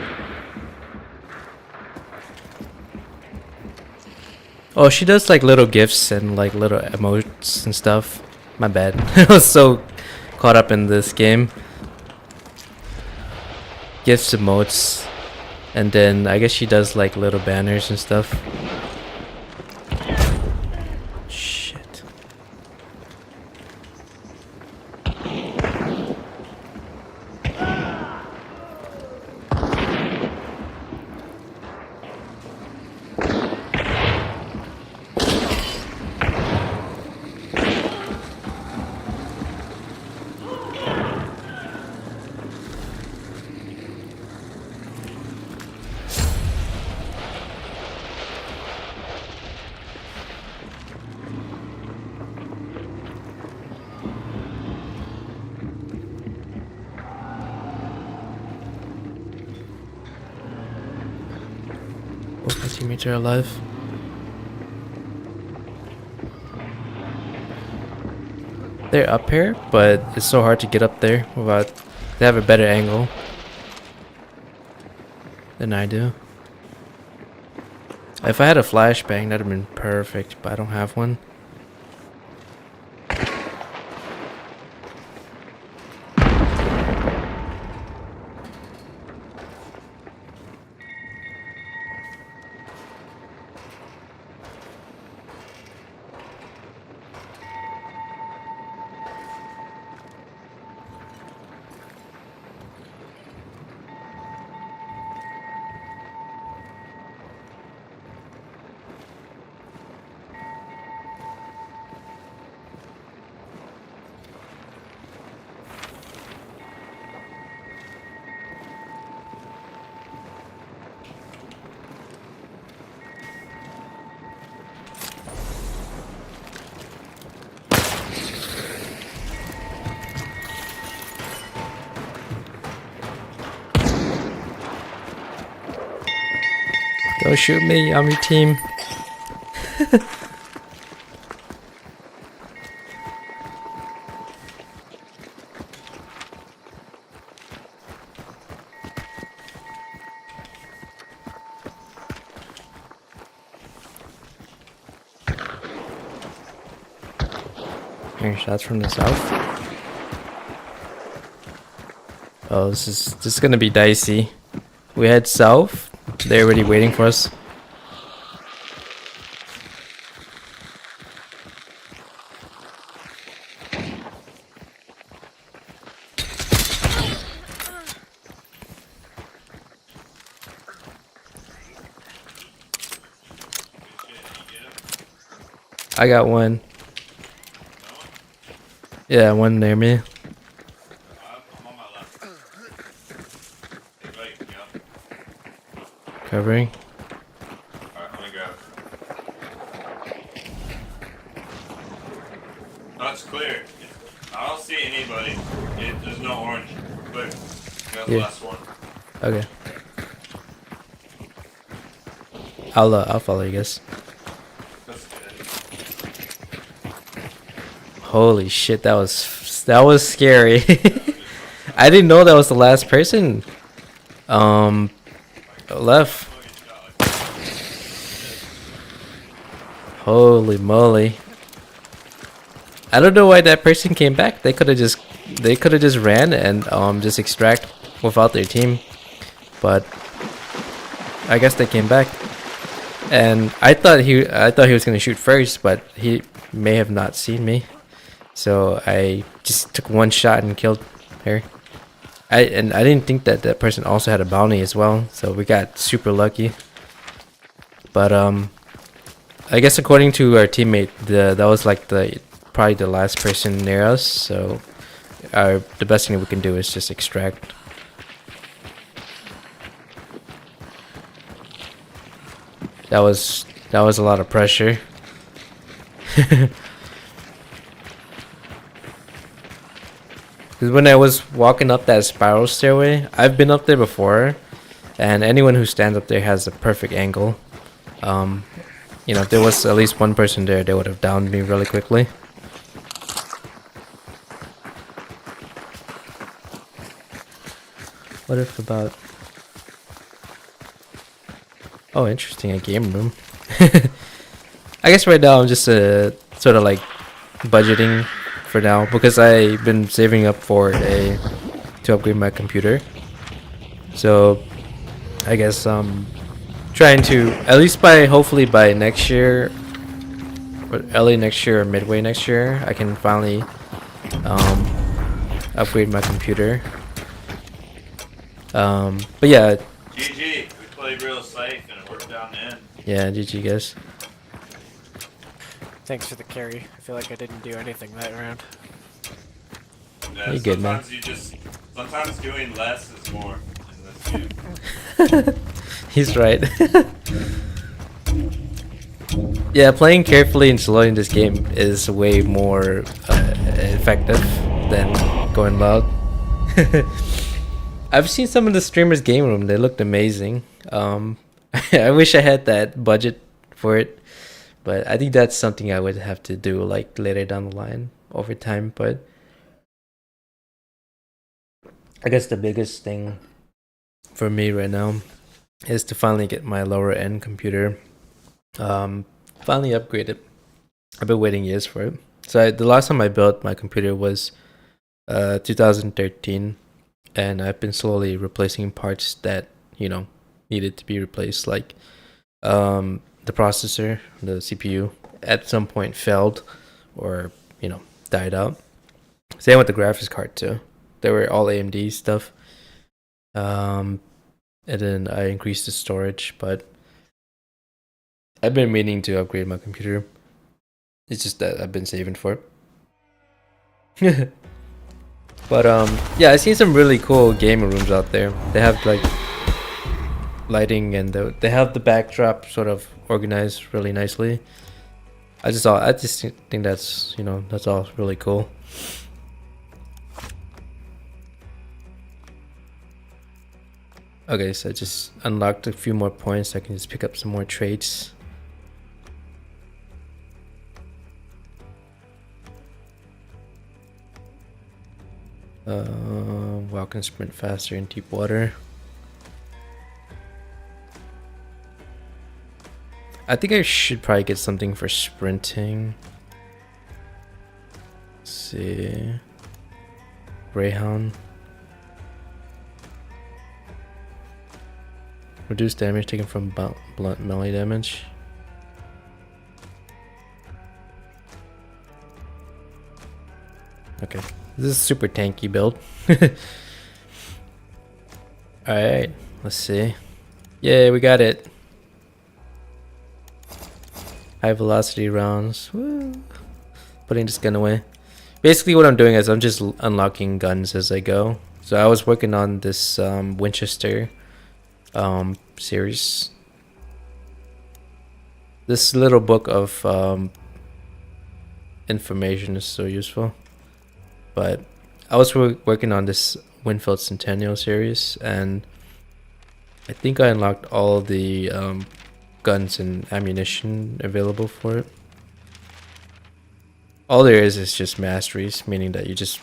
Oh, she does like little gifts and like little emotes and stuff. My bad. I was so caught up in this game. Gifts, emotes, and then I guess she does like little banners and stuff. Shit. Both my teammates are alive. They're up here, but it's so hard to get up there without. They have a better angle than I do. If I had a flashbang, that'd have been perfect, but I don't have one. Don't shoot me, I'm your team. Hearing shots from the south. Oh, this is gonna be dicey. We head south. They're already waiting for us. I got one. Yeah, one near me. Covering. Alright, let me grab it. That's clear. I don't see anybody. There's no orange. We're clear. That's the last one. Okay. I'll follow you guys. That's good. Holy shit, that was scary. I didn't know that was the last person. Left. Holy moly. I don't know why that person came back. They could have just ran and just extract without their team. But I guess they came back. And I thought he was gonna shoot first, but he may have not seen me. So I just took one shot and killed her. I didn't think that that person also had a bounty as well, so we got super lucky. But I guess according to our teammate, that was like probably the last person near us. So the best thing that we can do is just extract. That was a lot of pressure. Because when I was walking up that spiral stairway, I've been up there before, and anyone who stands up there has a perfect angle. You know, if there was at least one person there, they would have downed me really quickly. What if about... Oh, interesting, a game room. I guess right now I'm just sort of like budgeting for now because I've been saving up for to upgrade my computer. So I guess trying to at least hopefully by next year, or early next year or midway next year, I can finally upgrade my computer. But yeah. GG, we played real safe and it worked out in the end. Yeah, GG guys. Thanks for the carry. I feel like I didn't do anything that round. Yeah, You good, man. Sometimes doing less is more in this game. He's right. Yeah, playing carefully and slowly in this game is way more effective than going loud. I've seen some of the streamers' game room. They looked amazing. I wish I had that budget for it, but I think that's something I would have to do like later down the line over time. But I guess the biggest thing for me right now is to finally get my lower end computer finally upgraded. I've been waiting years for it. So the last time I built my computer was 2013, and I've been slowly replacing parts that, you know, needed to be replaced, like the processor, the CPU at some point failed or, you know, died out. Same with the graphics card too. They were all AMD stuff. And then I increased the storage, but I've been meaning to upgrade my computer. It's just that I've been saving for it. But yeah, I've seen some really cool gaming rooms out there. They have like lighting and they have the backdrop sort of organized really nicely. I just think that's, you know, that's all really cool. Okay, so I just unlocked a few more points. I can just pick up some more traits. Walk and sprint faster in deep water. I think I should probably get something for sprinting. Let's see. Greyhound. Reduce damage taken from blunt melee damage. Okay, this is a super tanky build. Alright, let's see. Yay, we got it. High velocity rounds. Woo. Putting this gun away. Basically what I'm doing is I'm just unlocking guns as I go. So I was working on this Winchester series. This little book of information is so useful. But I was working on this Winfield Centennial series, and I think I unlocked all the guns and ammunition available for it. All there is just masteries, meaning that you just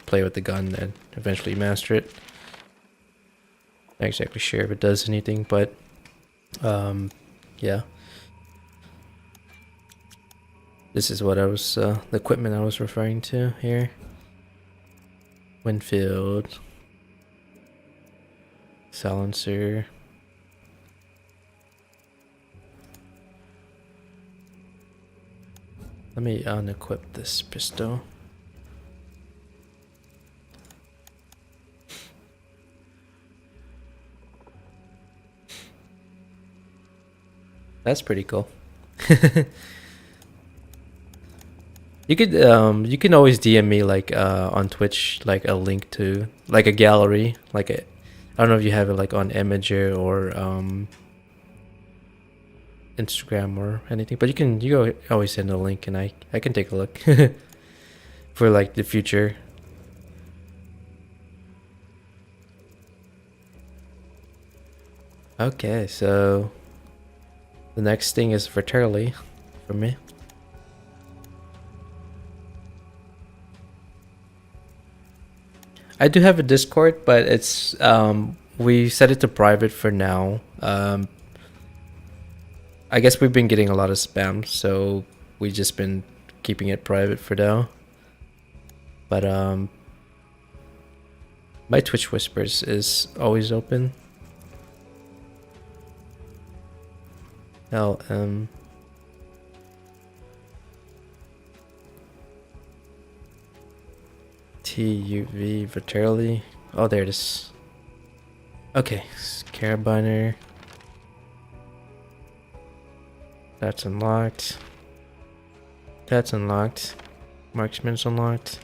play with the gun and eventually master it. Not exactly sure if it does anything, but yeah. This is what I was, the equipment I was referring to here. Winfield. Silencer. Let me unequip this pistol. That's pretty cool. You can always DM me like on Twitch like a link to like a gallery, like I don't know if you have it like on Imager or Instagram or anything, but you always send a link and I can take a look for like the future. Okay, so the next thing is Verterly for me. I do have a Discord, but it's we set it to private for now. I guess we've been getting a lot of spam, so we just been keeping it private for now. But my Twitch Whispers is always open. LM TUV Verterly. Oh, there it is. Okay, Carabiner. That's unlocked. That's unlocked. Marksman's unlocked.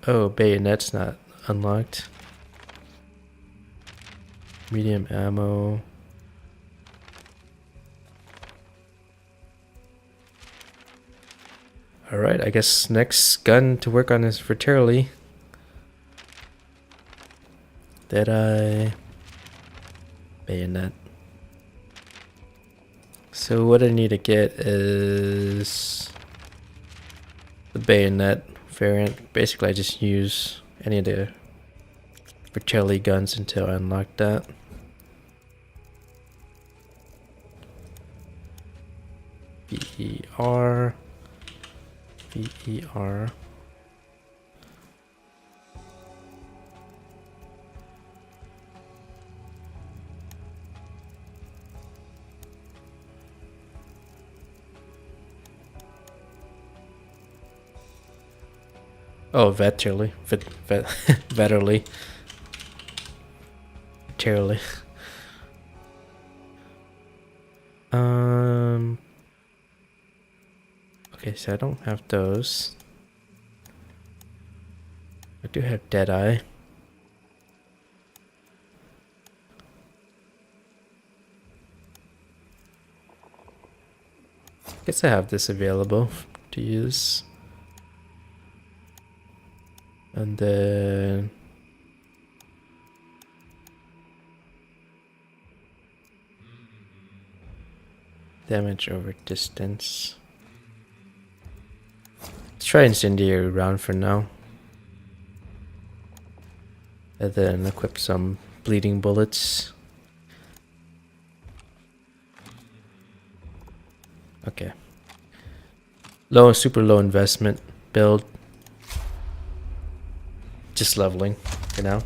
Oh, Bayonet's not unlocked. Medium ammo. Alright, I guess next gun to work on is Verterly. Deadeye. Bayonet. So what I need to get is the bayonet variant. Basically I just use any of the Vertelly guns until I unlock that. VER. VER. Oh, Vetterly. Vetterly. Vetterly. Okay, so I don't have those. I do have Deadeye. Guess I have this available to use. And then damage over distance. Let's try incendiary round for now. And then equip some bleeding bullets. Okay. Super low investment build. Just leveling for now.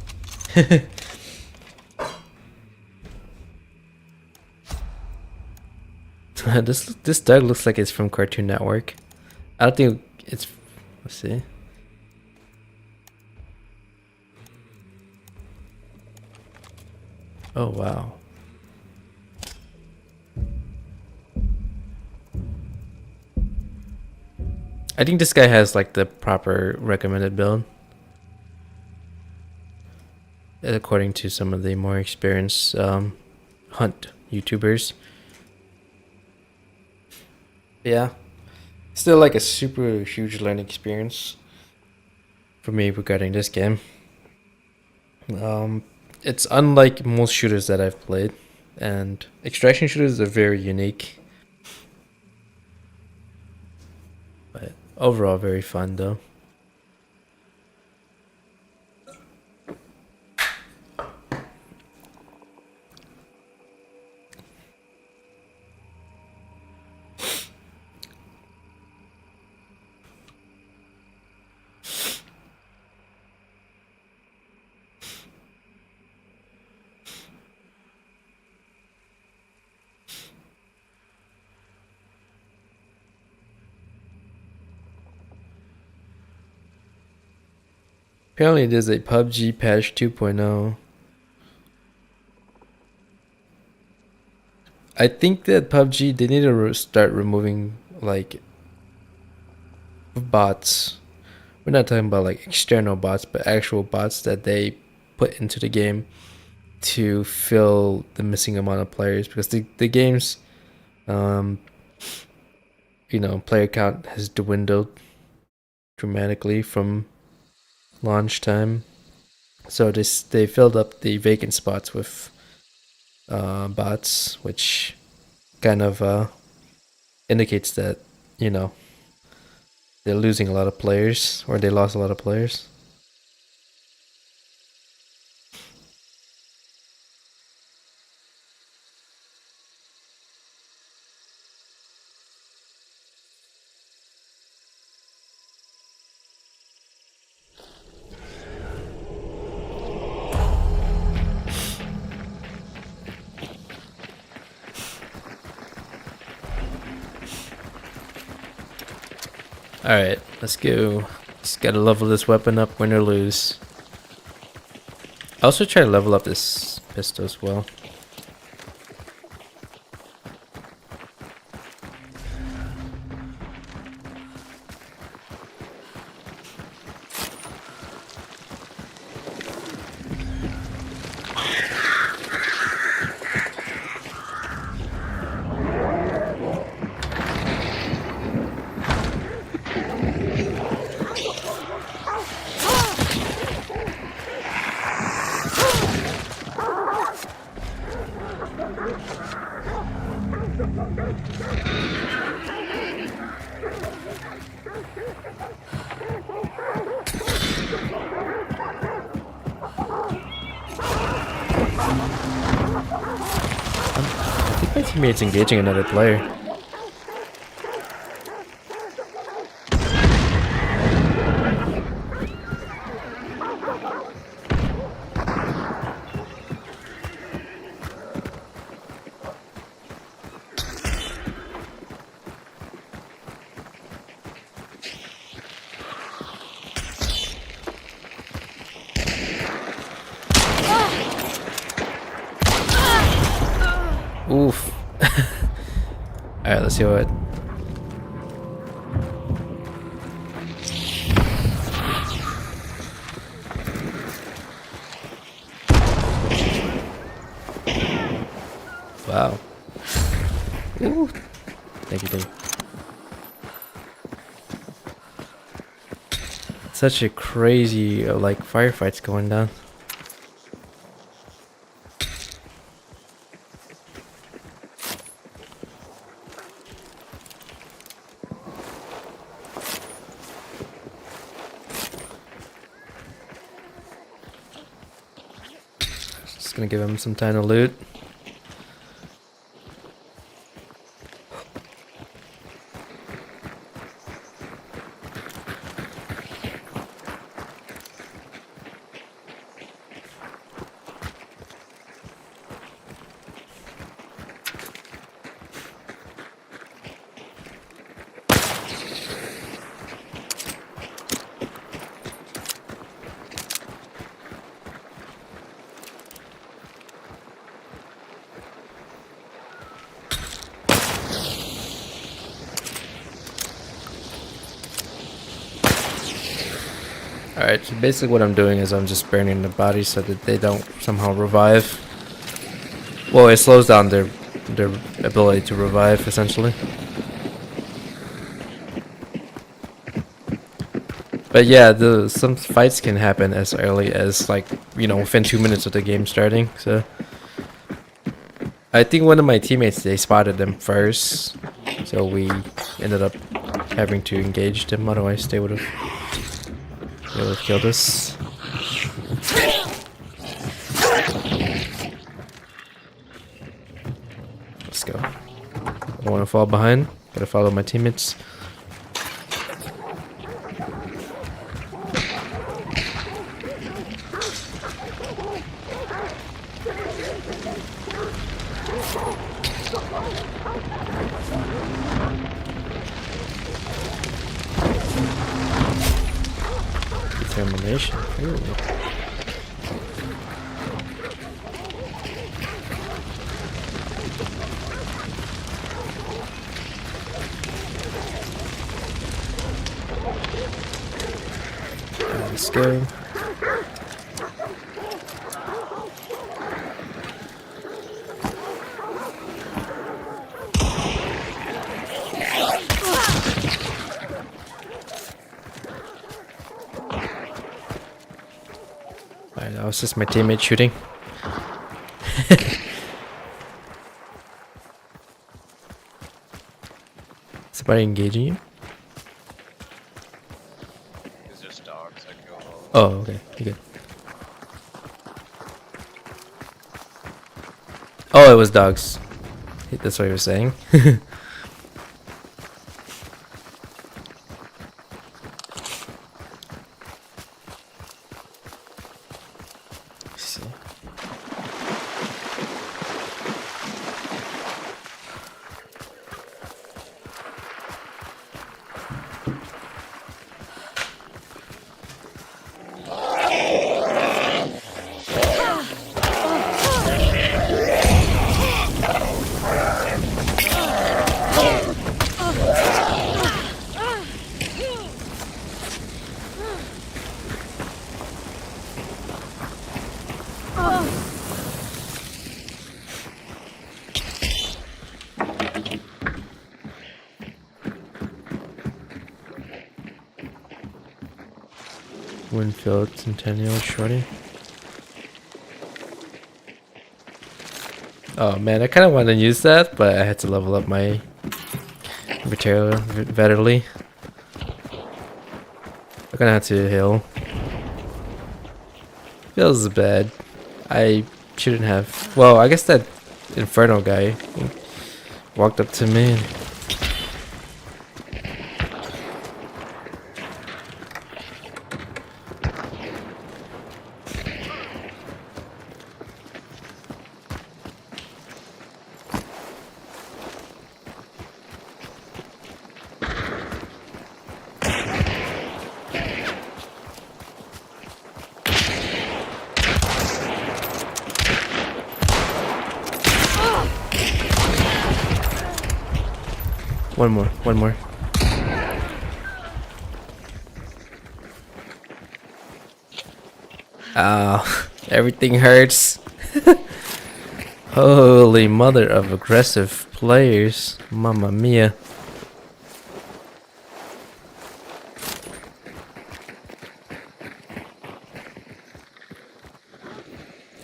This dog looks like it's from Cartoon Network. I don't think it's. Let's see. Oh wow. I think this guy has like the proper recommended build, according to some of the more experienced hunt YouTubers. Yeah, still like a super huge learning experience for me regarding this game. It's unlike most shooters that I've played, and extraction shooters are very unique. But overall, very fun though. Apparently there's a PUBG patch 2.0. I think that PUBG, they need to start removing like bots. We're not talking about like external bots, but actual bots that they put into the game to fill the missing amount of players, because the game's player count has dwindled dramatically from launch time. So they filled up the vacant spots with bots, which kind of indicates that they're losing a lot of players, or they lost a lot of players. Alright, let's go. Just gotta level this weapon up, win or lose. I also try to level up this pistol as well. I think my teammate's engaging another player. Oof. Alright, let's see what. Wow. Ooh. Thank you. Such a crazy firefights going down. Just gonna give him some time to loot. Alright, so basically what I'm doing is I'm just burning the bodies so that they don't somehow revive. Well, it slows down their ability to revive, essentially. But yeah, some fights can happen as early as within 2 minutes of the game starting. So I think one of my teammates, they spotted them first, so we ended up having to engage them. Otherwise, they would have killed us. Let's go. I don't want to fall behind. Gotta follow my teammates. Determination. Ooh. Let's go. was just my teammate shooting. Somebody engaging you? It's just dogs. I killed all. Oh, okay. You good. Oh, it was dogs. That's what you were saying. See. Winfield Centennial Shorty. Oh man, I kind of wanted to use that, but I had to level up my material verily. I'm gonna have to heal. Feels bad. I shouldn't have. Well, I guess that Inferno guy walked up to me. One more. Ow, everything hurts. Holy mother of aggressive players. Mamma mia.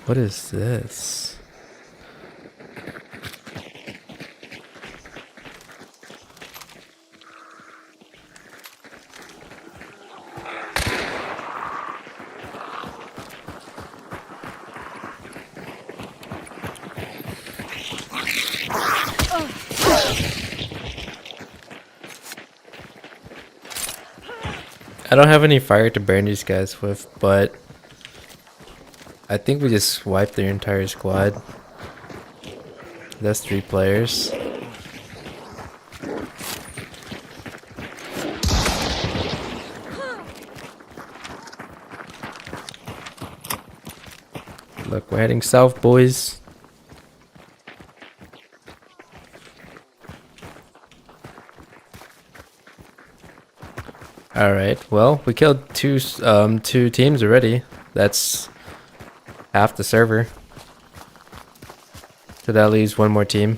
What is this? I don't have any fire to burn these guys with, but I think we just wiped their entire squad. That's 3 players. Look, we're heading south, boys. Alright, well, we killed two teams already. That's half the server. So that leaves one more team.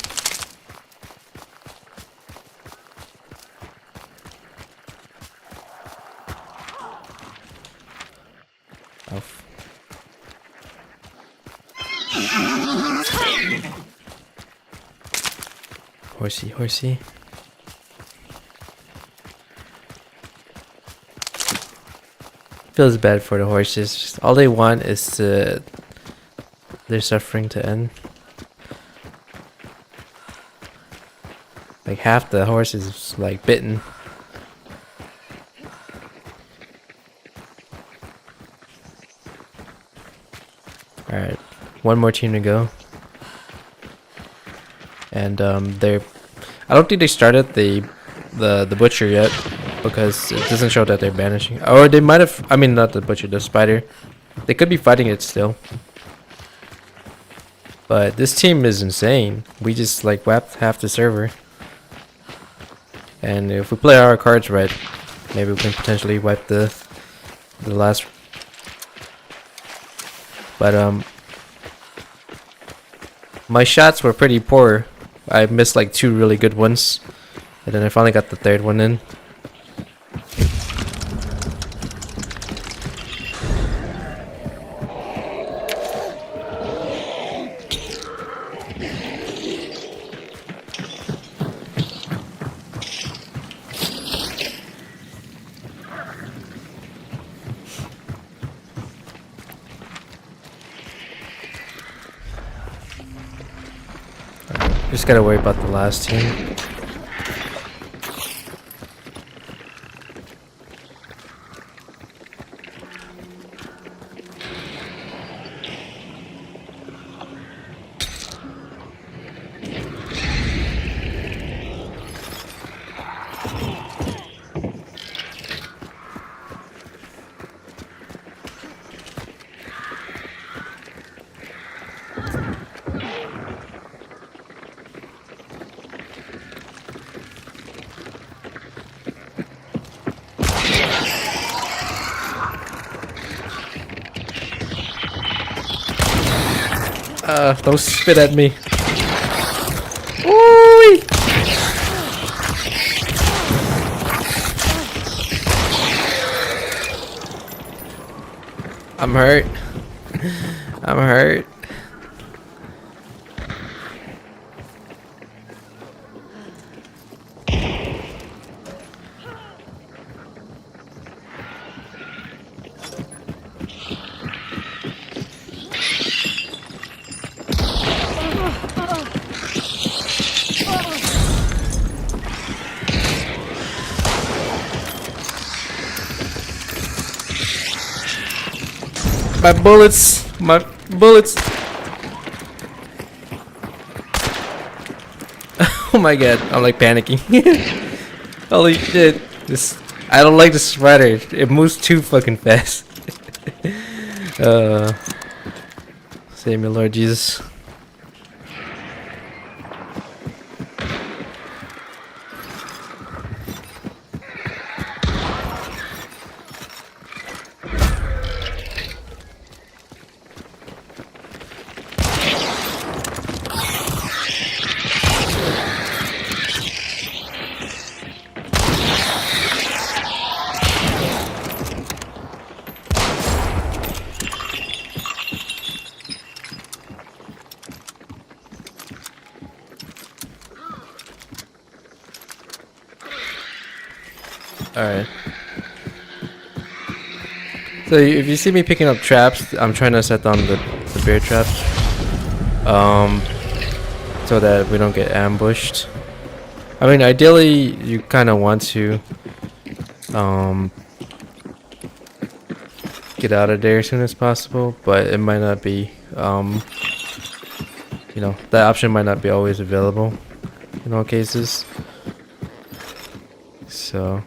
Oh. Horsey, horsey. Feels bad for the horses. All they want is their suffering to end. Like half the horses is like bitten. Alright, one more team to go. And they're, I don't think they started the butcher yet, because it doesn't show that they're banishing. Or they might have, I mean not the butcher, the spider. They could be fighting it still. But this team is insane. We just like whapped half the server. And if we play our cards right, maybe we can potentially wipe the last. But my shots were pretty poor. I missed like 2 really good ones, and then I finally got the 3rd one in. Just gotta worry about the last team. Don't spit at me. Ooh! I'm hurt. I'm hurt. My bullets! My bullets! Oh my god, I'm like panicking. Holy shit. I don't like the spider. It moves too fucking fast. Save me, Lord Jesus. Alright. So if you see me picking up traps, I'm trying to set down the bear traps. So that we don't get ambushed. I mean, ideally, you kind of want to get out of there as soon as possible, but it might not be, you know, that option might not be always available in all cases. So.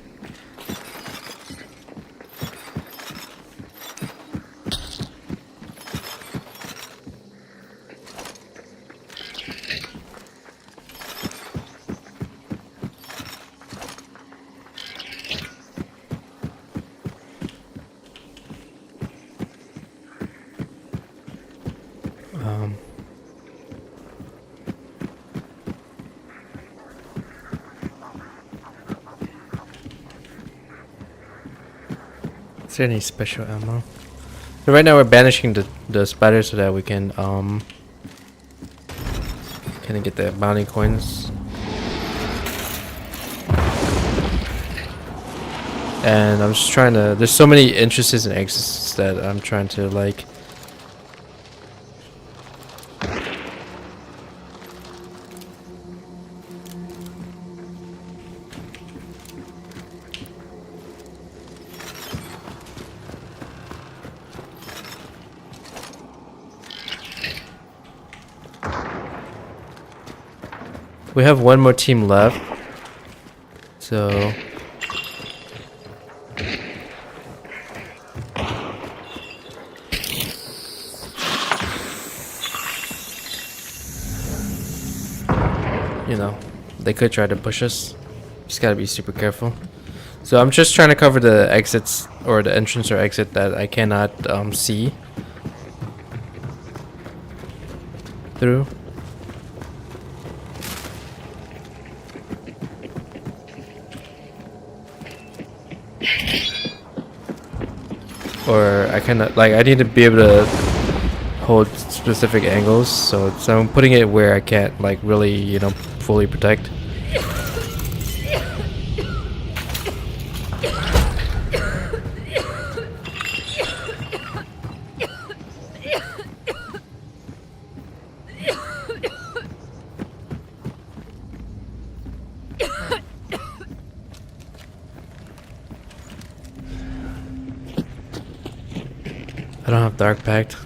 Is there any special ammo? So right now we're banishing the spider so that we can kind of get the bounty coins. And I'm just trying to, there's so many entrances and exits that I'm trying to like we have one more team left, so you know, they could try to push us. Just gotta be super careful. So I'm just trying to cover the exits or the entrance or exit that I cannot see through. Or I cannot, like, I need to be able to hold specific angles, so I'm putting it where I can't, like, really, you know, fully protect. I don't have Dark Pact.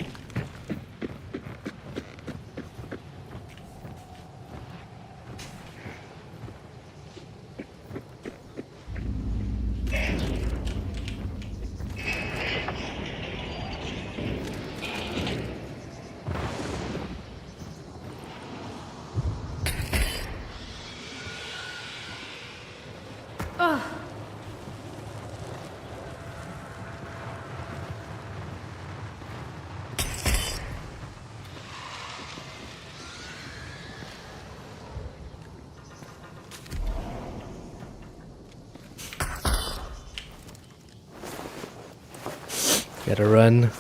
Gotta run.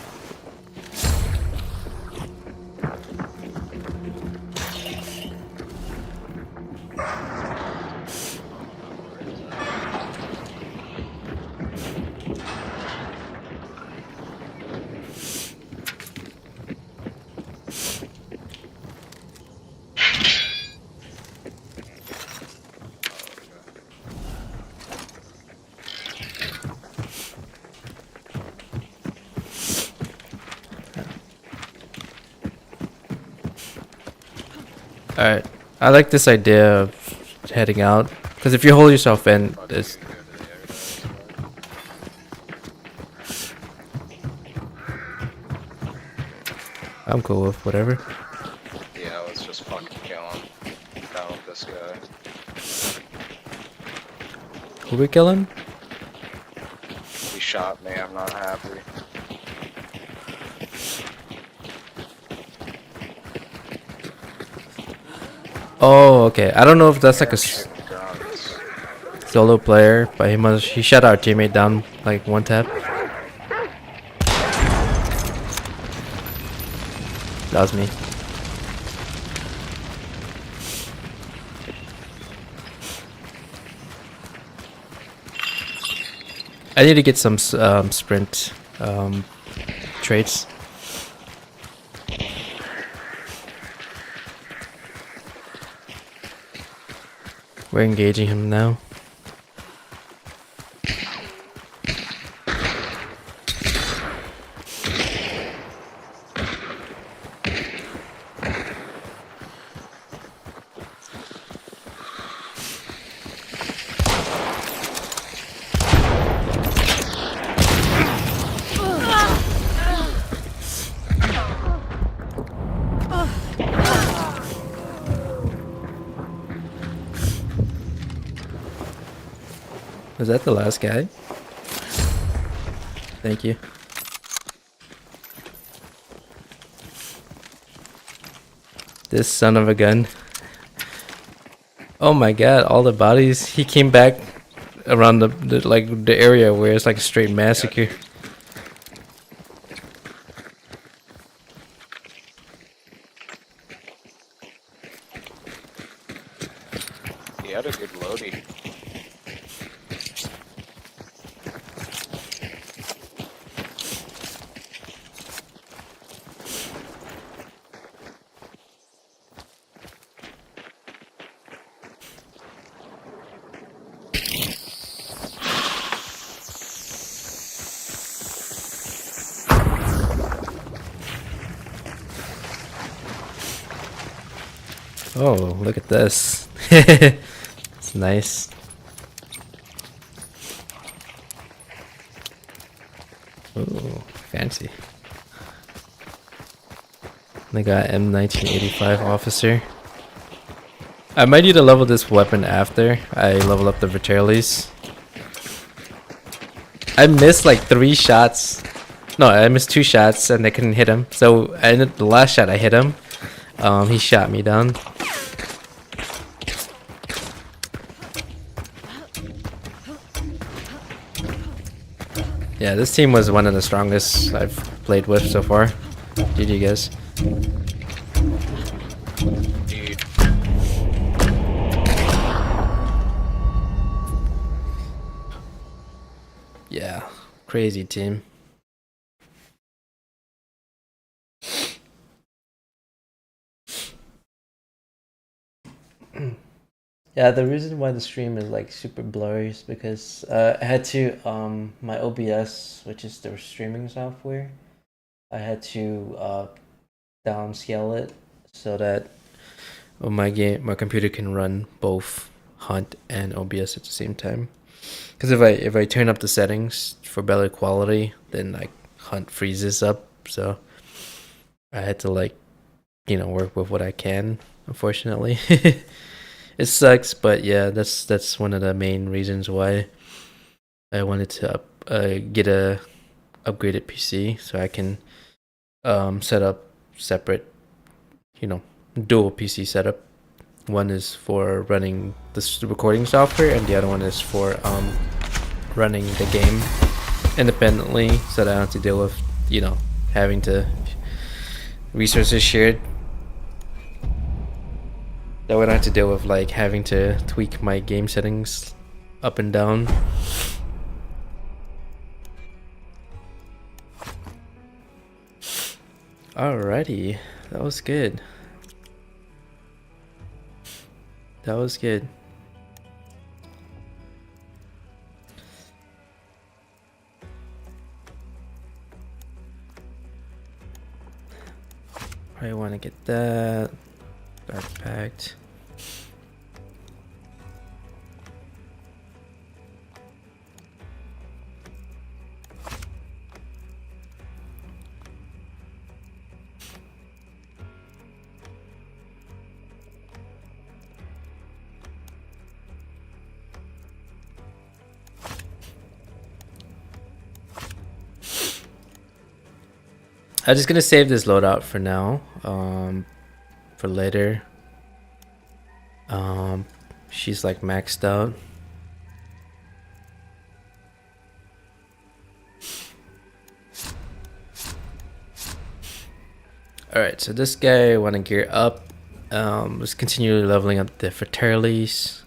Alright, I like this idea of heading out, because if you hold yourself in, it's... I'm cool with whatever. Yeah, let's just fucking kill him. Down with this guy. Who we killing? He shot me, I'm not happy. Oh, okay. I don't know if that's like a Shooting guns. solo player, but he shot our teammate down like one tap. That was me. I need to get some sprint traits. We're engaging him now. Was that the last guy? Thank you. This son of a gun. Oh my god, all the bodies. He came back around the area where it's like a straight massacre. He had a good loadie. Oh, look at this. It's nice. Ooh, fancy. They got M1985 officer. I might need to level this weapon after I level up the Viterlis. I missed like 3 shots. No, I missed 2 shots and I couldn't hit him. So the last shot I hit him. He shot me down. Yeah, this team was one of the strongest I've played with so far. GG guys. Dude. Yeah, crazy team. Yeah, the reason why the stream is like super blurry is because I had to my OBS, which is the streaming software, I had to downscale it so that my computer can run both Hunt and OBS at the same time. Because if I turn up the settings for better quality, then like Hunt freezes up. So I had to like, work with what I can. Unfortunately, it sucks, but yeah, that's one of the main reasons why I wanted to get a upgraded PC so I can set up separate, dual PC setup. One is for running the recording software, and the other one is for running the game independently, so that I don't have to deal with having to resources shared. That would have to deal with like having to tweak my game settings up and down. Alrighty, that was good. That was good. Probably want to get that. Dark Pact. I'm just gonna save this loadout for now. For later. She's like maxed out. Alright, so this guy I want to gear up. Let's continue leveling up the Fraternities.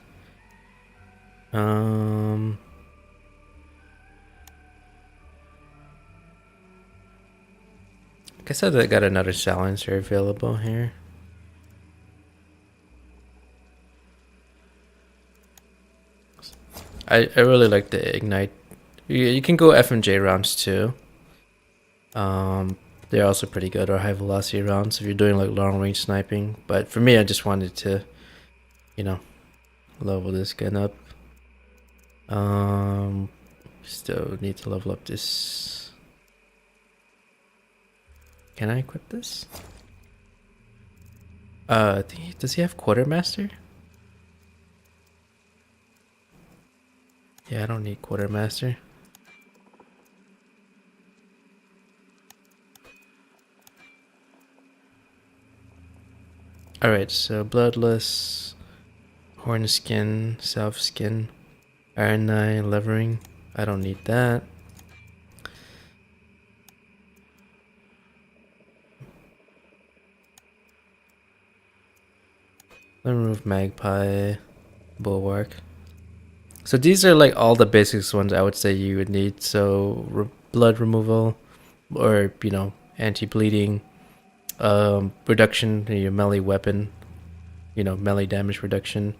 Guess I got another silencer available here. I really like the ignite. You can go FMJ rounds too. They're also pretty good, or high velocity rounds if you're doing like long range sniping. But for me, I just wanted to, level this gun up. Still need to level up this. Can I equip this? Does he have Quartermaster? Yeah, I don't need Quartermaster. Alright, so Bloodless, Horn Skin, Self Skin, Iron Eye, Levering. I don't need that. Let me remove Magpie, Bulwark. So these are like all the basics ones I would say you would need. So blood removal, or anti-bleeding, reduction in your melee weapon, melee damage reduction,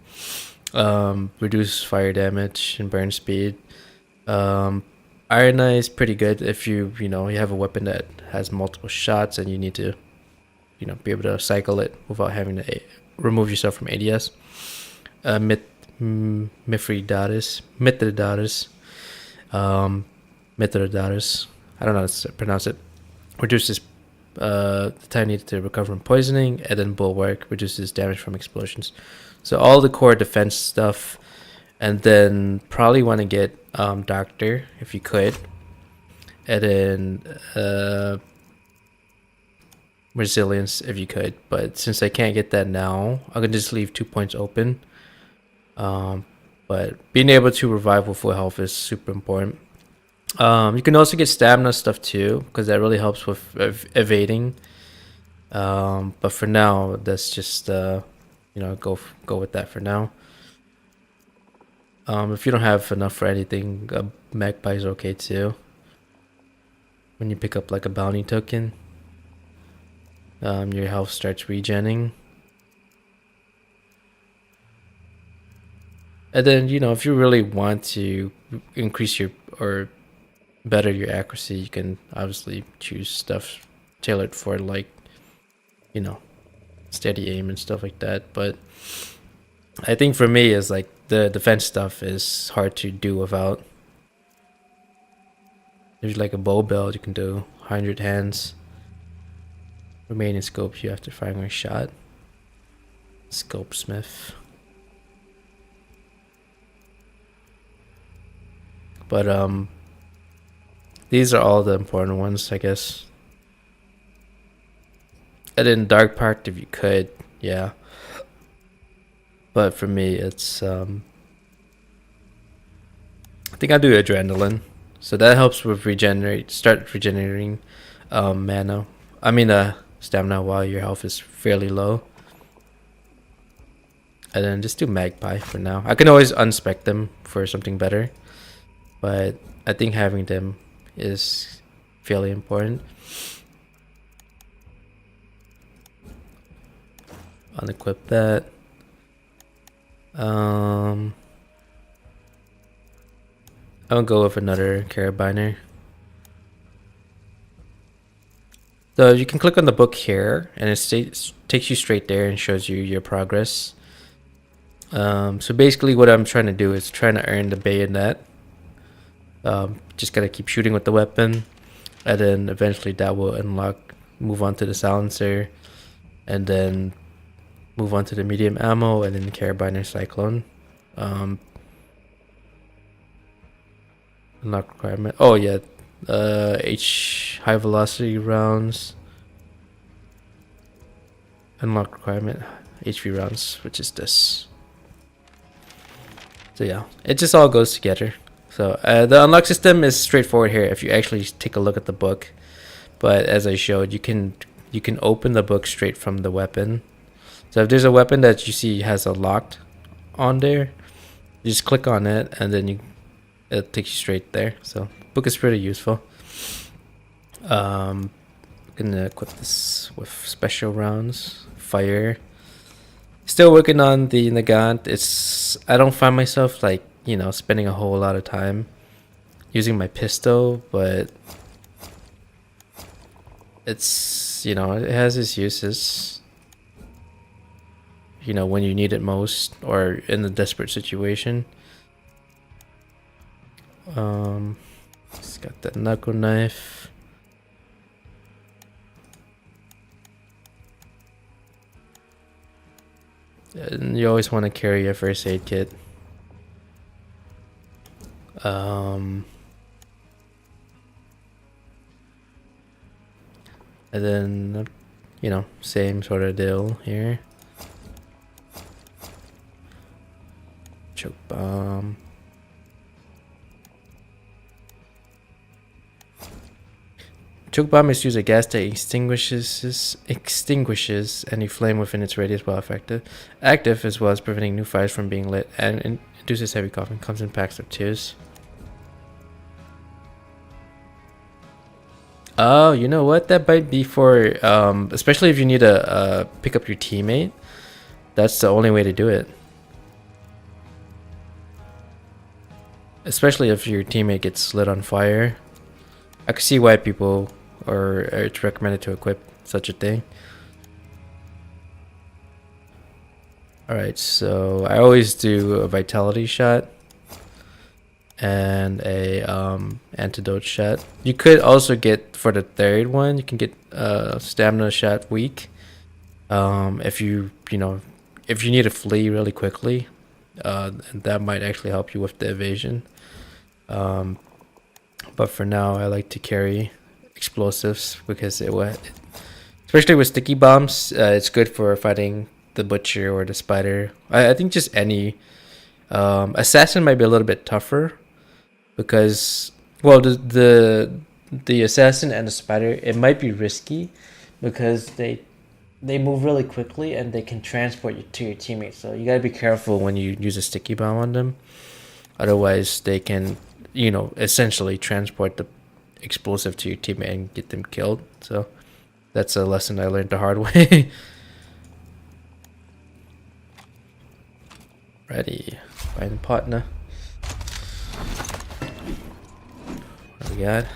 reduce fire damage and burn speed. Iron Eye is pretty good if you have a weapon that has multiple shots and you need to be able to cycle it without having to remove yourself from ADS. Mithridates. Mithridates. I don't know how to pronounce it. Reduces the time needed to recover from poisoning, and then Bulwark reduces damage from explosions. So all the core defense stuff, and then probably want to get Doctor if you could, and then Resilience if you could. But since I can't get that now, I'm gonna just leave 2 points open. But being able to revive with full health is super important. You can also get stamina stuff too, because that really helps with evading. But for now, that's just go with that for now. If you don't have enough for anything, Magpie is okay too. When you pick up like a bounty token, your health starts regenning. And then, if you really want to increase or better your accuracy, you can obviously choose stuff tailored for like, you know, steady aim and stuff like that. But I think for me is like the defense stuff is hard to do without. There's like a bow build you can do 100 hands. Remaining scopes you after firing a shot. Scope Smith. But these are all the important ones, I guess. And then Dark Part if you could, yeah. But for me it's I think I do Adrenaline. So that helps with start regenerating mana. I mean stamina while your health is fairly low. And then just do Magpie for now. I can always unspec them for something better. But I think having them is fairly important. Unequip that. I'll go with another carabiner. So you can click on the book here, and it takes you straight there and shows you your progress. So basically, what I'm trying to do is trying to earn the bayonet. Just gotta keep shooting with the weapon, and then eventually that will unlock. Move on to the silencer, and then move on to the medium ammo, and then carabiner cyclone. Unlock requirement. Oh yeah, high velocity rounds. Unlock requirement HV rounds, which is this. So yeah, it just all goes together. So the unlock system is straightforward here if you actually take a look at the book. But as I showed, you can open the book straight from the weapon. So if there's a weapon that you see has a locked on there, you just click on it and then it takes you straight there. So book is pretty useful. I'm gonna equip this with special rounds. Fire. Still working on the Nagant. I don't find myself like, you know, spending a whole lot of time using my pistol, but it's, you know, it has its uses. You know, when you need it most or in a desperate situation. It's got that knuckle knife. And you always want to carry a first aid kit. And then, you know, same sort of deal here. Choke bomb. Choke bomb is used a gas that extinguishes any flame within its radius while active, as well as preventing new fires from being lit, and induces heavy coughing. Comes in packs of 2s. Oh, you know what? That might be for especially if you need to pick up your teammate. That's the only way to do it. Especially if your teammate gets lit on fire. I can see why people or it's recommended to equip such a thing. Alright, so I always do a vitality shot and a antidote shot. You could also get, for the third one, you can get stamina shot weak. If you need to flee really quickly, that might actually help you with the evasion. But for now, I like to carry explosives because especially with sticky bombs, it's good for fighting the butcher or the spider. I think just any assassin might be a little bit tougher because, well, the assassin and the spider, it might be risky because they move really quickly and they can transport you to your teammates. So you gotta be careful when you use a sticky bomb on them. Otherwise, they can, you know, essentially transport the explosive to your teammate and get them killed. So that's a lesson I learned the hard way. Ready. Find partner. What do we got?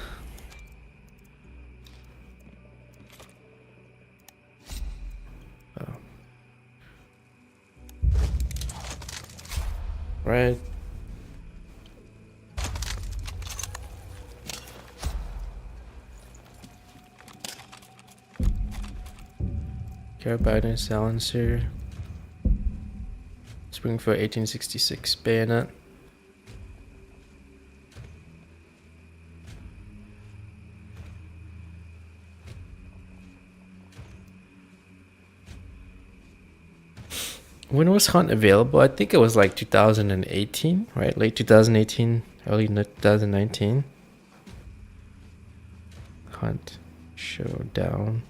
Right. Carabiner silencer. Spring for 1866 bayonet. When was Hunt available? I think it was like 2018, right? Late 2018, early 2019. Hunt Showdown.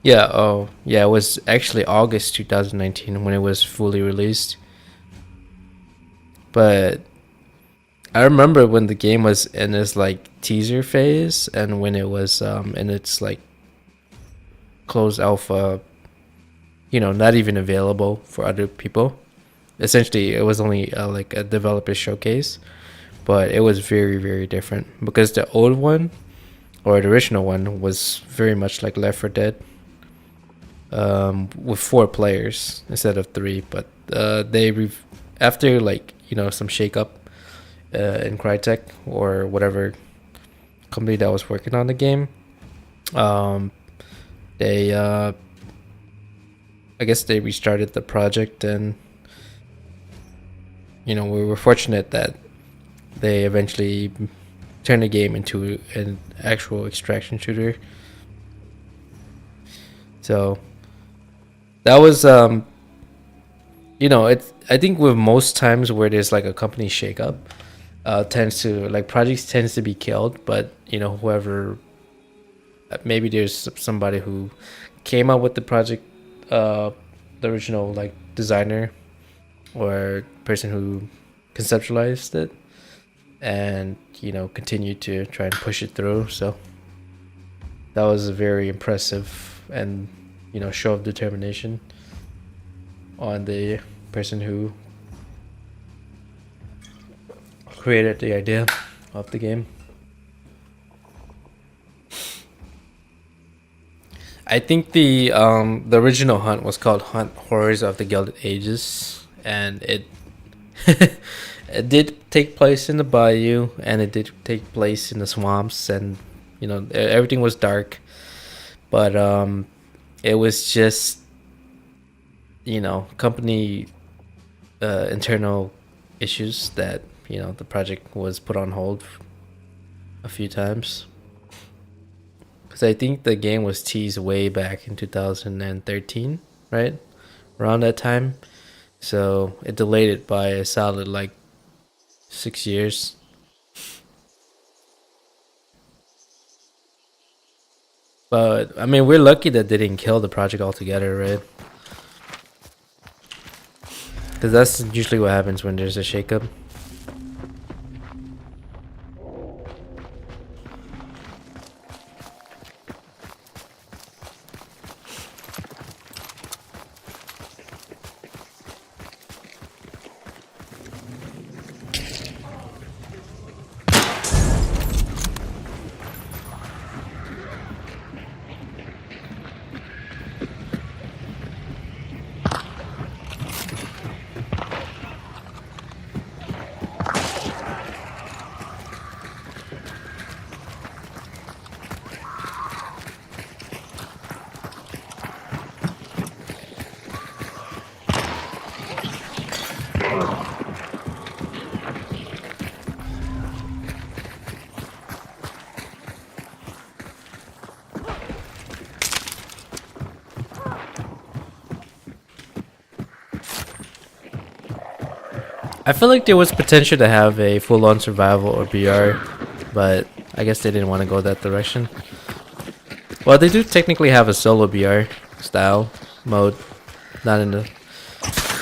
Yeah, oh, yeah, it was actually August 2019 when it was fully released. But I remember when the game was in its like teaser phase and when it was in its like closed alpha, you know, not even available for other people. Essentially, it was only like a developer showcase, but it was very, very different because the old one or the original one was very much like Left 4 Dead, with 4 players instead of 3. But after like some shakeup in Crytek or whatever company that was working on the game, they I guess they restarted the project, and we were fortunate that they eventually turned the game into an actual extraction shooter. So that was it's, I think with most times where there's like a company shakeup, projects tends to be killed, but whoever, maybe there's somebody who came up with the project, the original like designer or person who conceptualized it, and continued to try and push it through. So that was a very impressive and show of determination on the person who created the idea of the game. I think the original Hunt was called Hunt Horrors of the Gilded Ages, and it it did take place in the bayou, and it did take place in the swamps, and everything was dark, but it was just company internal issues that the project was put on hold a few times. Because I think the game was teased way back in 2013, right? Around that time. So it delayed it by a solid like 6 years. But I mean, we're lucky that they didn't kill the project altogether, right? Because that's usually what happens when there's a shakeup. I feel like there was potential to have a full-on survival or BR, but I guess they didn't want to go that direction. Well, they do technically have a solo BR style mode, not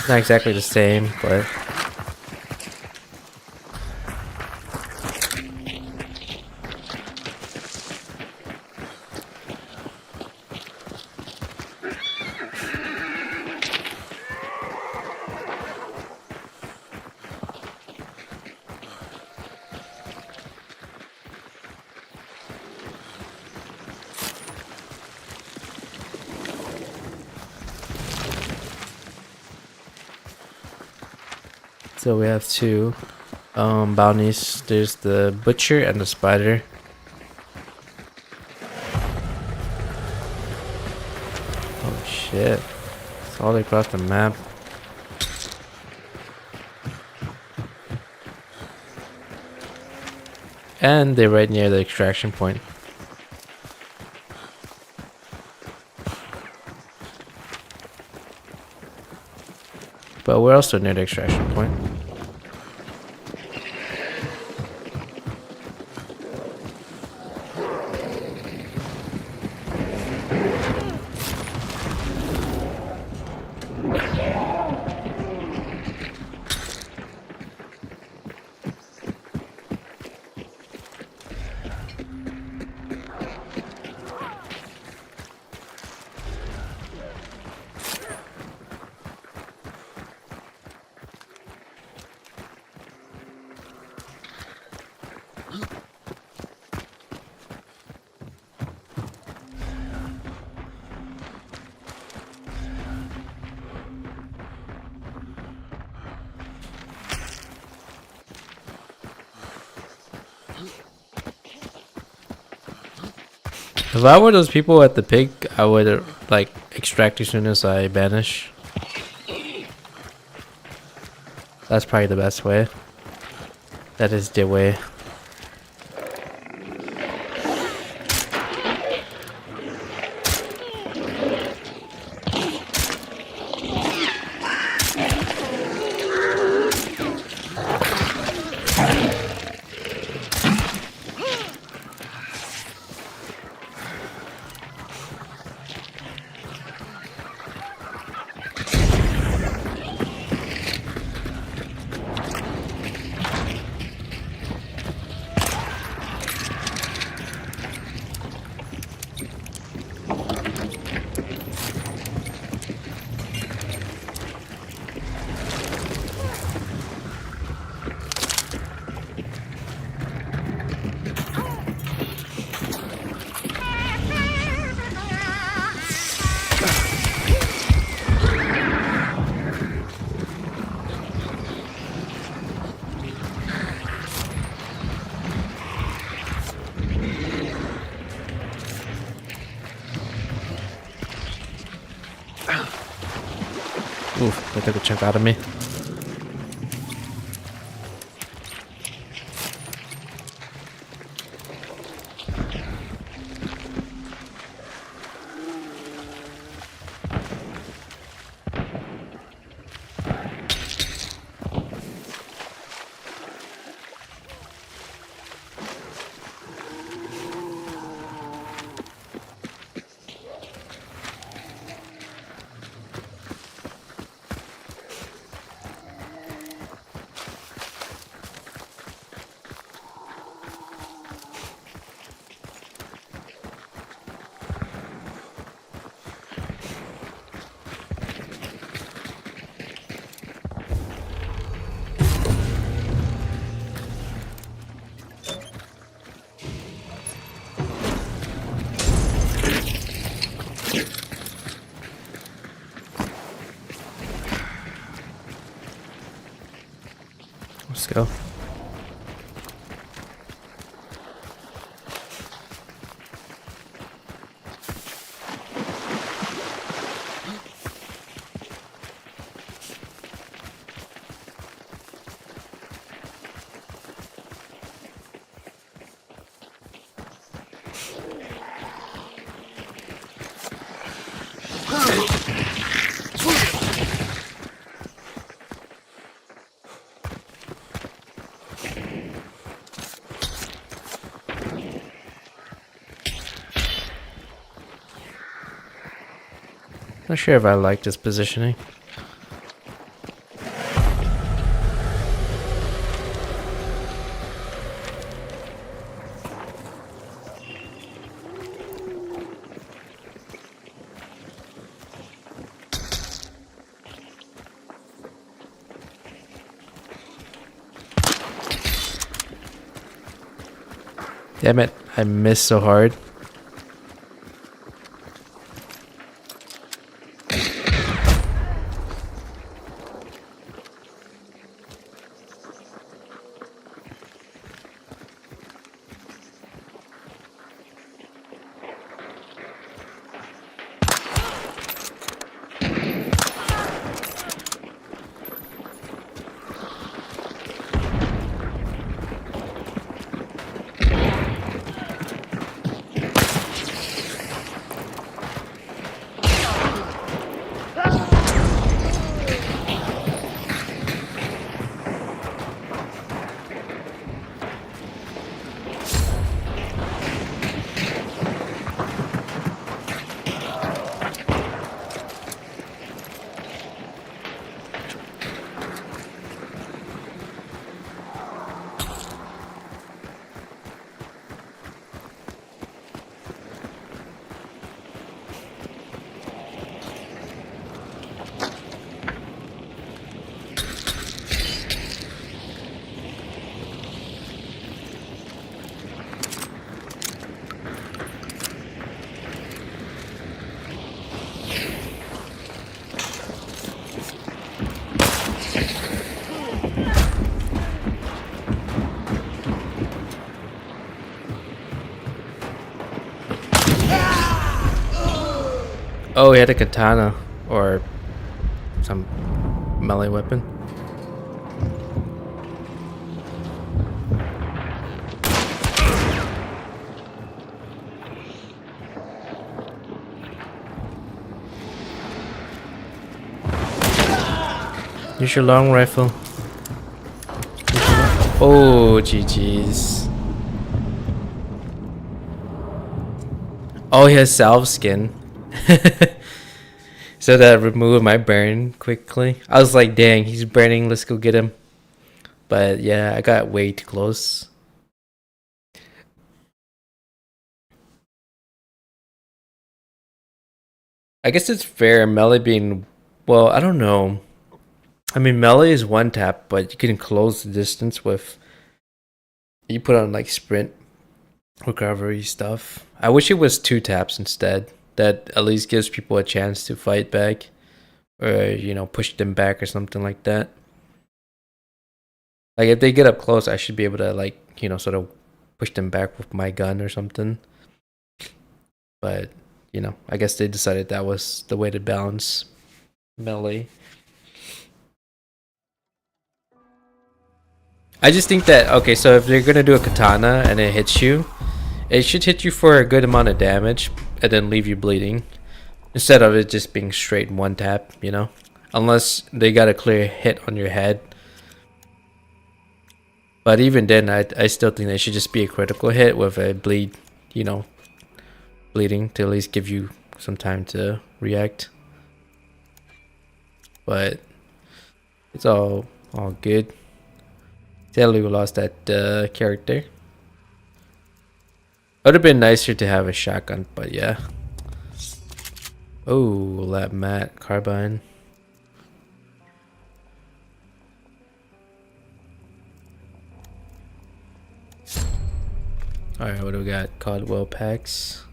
exactly the same, but So we have two bounties. There's the butcher and the spider. Oh shit. It's all across the map. And they're right near the extraction point. But we're also near the extraction point. If I were those people at the pig, I would like extract as soon as I banish. That's probably the best way. That is the way. Oof, that took a chunk out of me. Let's go. Not sure if I like this positioning. Damn it, I missed so hard. Oh, he had a katana or some melee weapon. Use your long rifle. Oh, GG's. Oh, he has salve skin. So that removed my burn quickly. I was like, dang, he's burning. Let's go get him. But yeah, I got way too close. I guess it's fair, melee being... Well, I don't know. I mean, melee is one tap, but you can close the distance with... You put on like sprint recovery stuff. I wish it was 2 taps instead. That at least gives people a chance to fight back. Or, you know, push them back or something like that. Like, if they get up close, I should be able to, like, you know, sort of push them back with my gun or something. But, you know, I guess they decided that was the way to balance melee. I just think that, okay, so if they're gonna do a katana and it hits you, it should hit you for a good amount of damage and then leave you bleeding. Instead of it just being straight one tap, you know? Unless they got a clear hit on your head. But even then, I still think they should just be a critical hit with a bleed, you know, bleeding to at least give you some time to react. But it's all good. Sadly, we lost that character. It would have been nicer to have a shotgun, but yeah. Oh, lab mat, carbine. Alright, what do we got? Caldwell packs.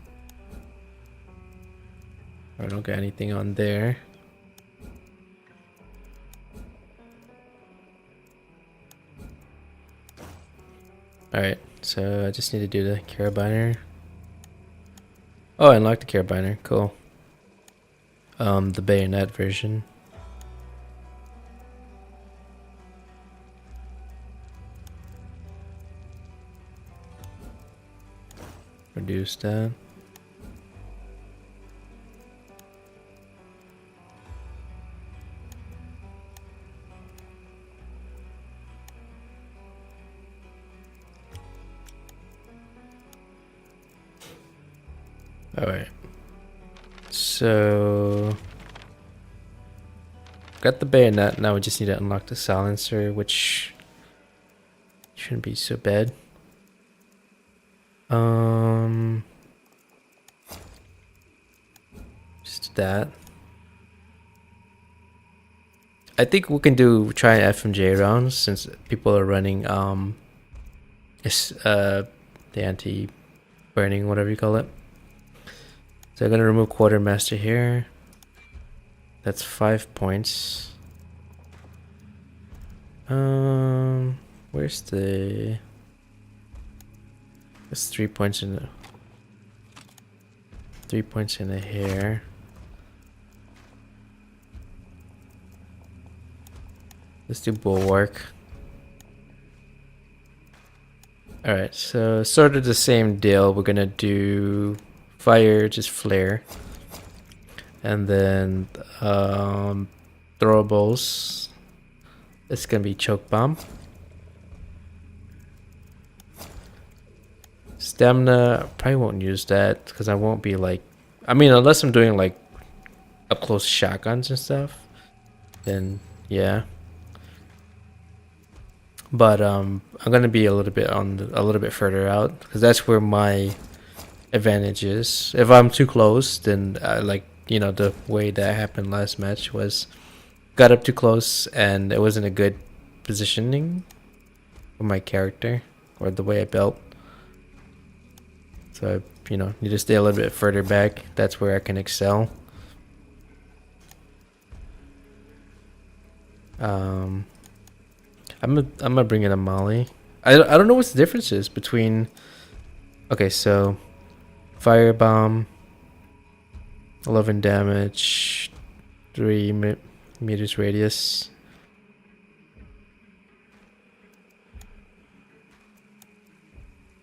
I don't got anything on there. Alright, so I just need to do the carabiner. Oh, I unlocked the carabiner. Cool. The bayonet version. Reduce that. Alright. So got the bayonet, now we just need to unlock the silencer, which shouldn't be so bad. Just that. I think we can try FMJ rounds since people are running the anti-burning, whatever you call it. So I'm gonna remove quartermaster here. That's 5 points. Where's the? That's 3 points in the. 3 points in the hair. Let's do bulwark. Alright, so sort of the same deal. We're gonna do fire, just flare. And then throwables. It's gonna be choke bomb. Stamina, probably won't use that because I won't be like, I mean, unless I'm doing like up close shotguns and stuff, then yeah. But I'm gonna be a little bit further out because that's where my advantage is. If I'm too close, then like, you know, the way that happened last match was got up too close and it wasn't a good positioning for my character or the way I built. So, you know, need to stay a little bit further back. That's where I can excel. I'm gonna bring in a molly. I don't know what the difference is between. Okay, so firebomb, 11 damage, 3 meters radius.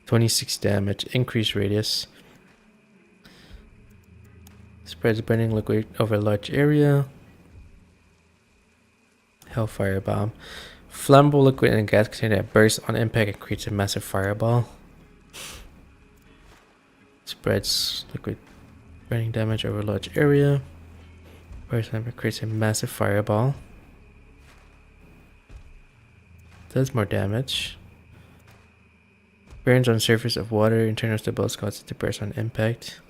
(26 damage, increased radius. Spreads burning liquid over a large area. Hellfire bomb. Flammable liquid in a gas container that bursts on impact and creates a massive fireball. Spreads liquid burning damage over a large area. Bursts and creates a massive fireball. Does more damage. Burns on surface of water. Internal stability causes it to burst on impact.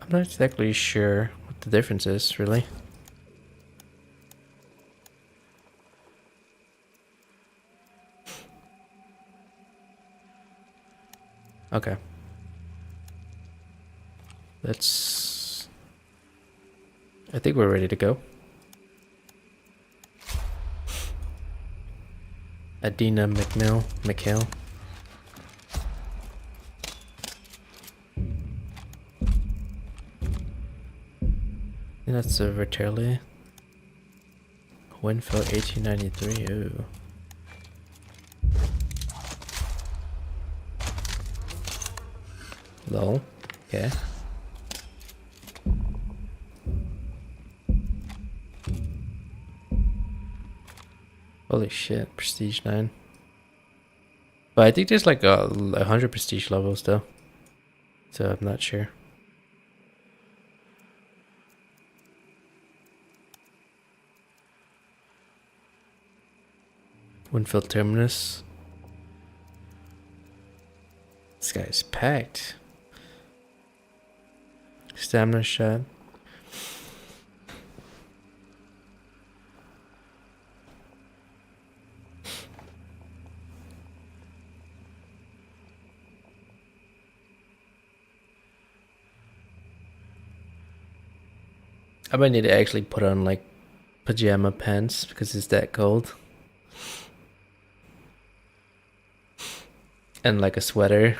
I'm not exactly sure what the difference is, really. Okay. Let's... I think we're ready to go. Adina McHale. I think that's a Verterli. Winfield 1893. Ooh. Lol. Okay. Holy shit, prestige 9. But I think there's like 100 prestige levels though. So I'm not sure. Winfield Terminus. This guy's packed. Stamina shot. I might need to actually put on like pajama pants because it's that cold. And like a sweater.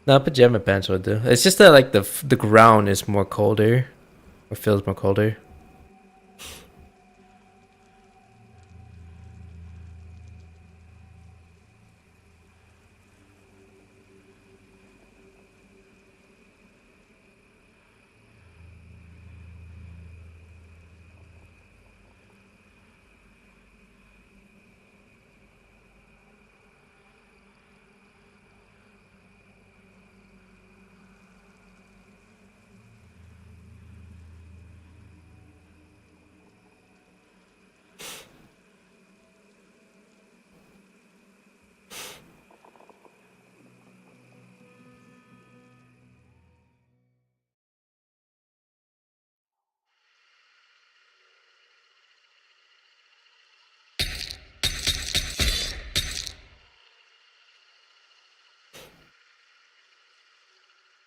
No, pajama pants would do. It's just that like the ground is more colder. Or feels more colder.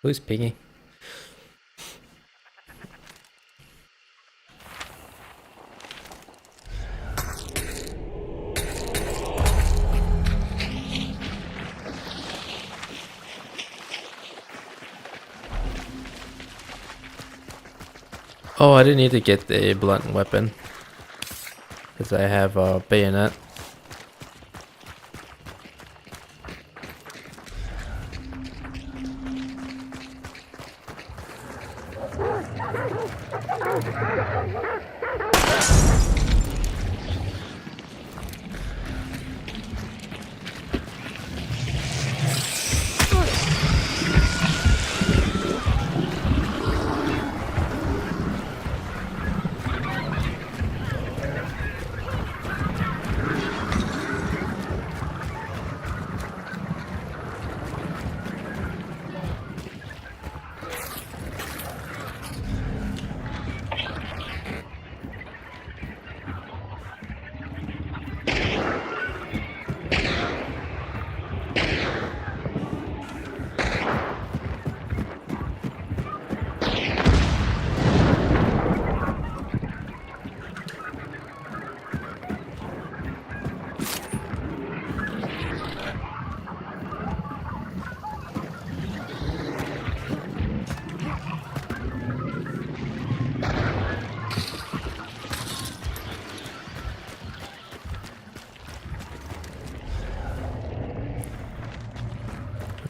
Who's pinging? Oh, I didn't need to get the blunt weapon. Because I have a bayonet.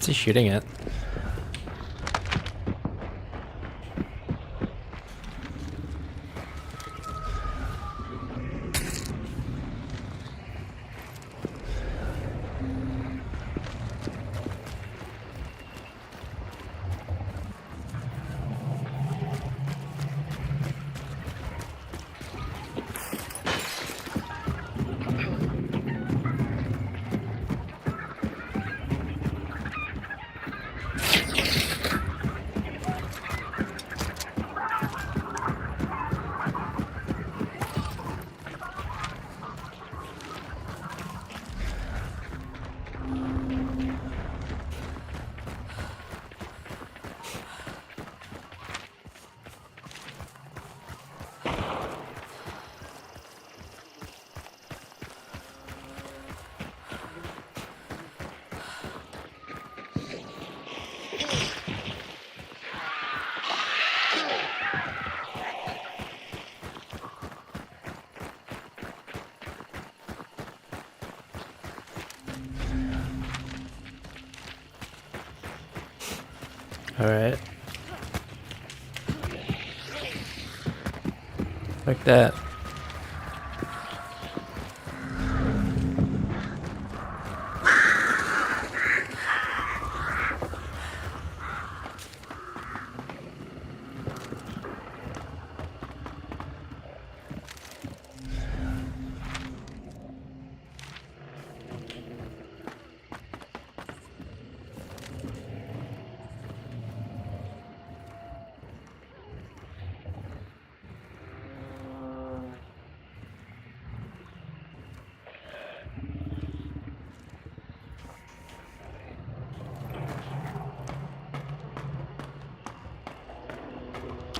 What's he shooting at? Alright. Like that.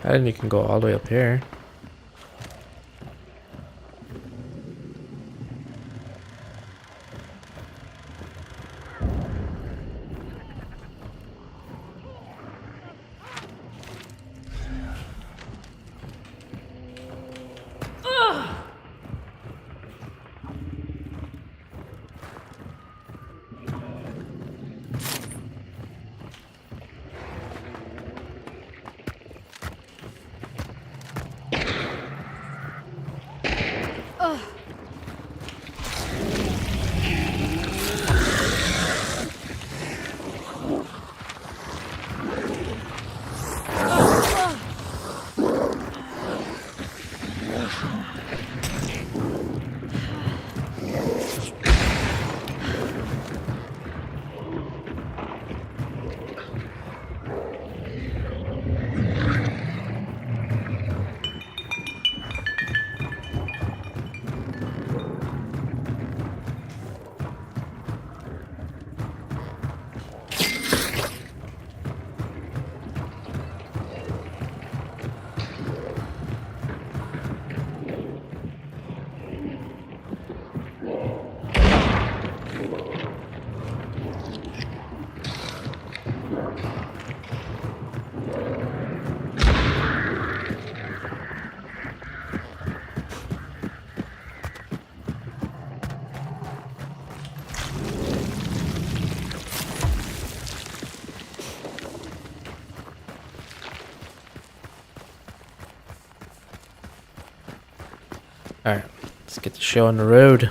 I think you can go all the way up here. Alright, let's get the show on the road.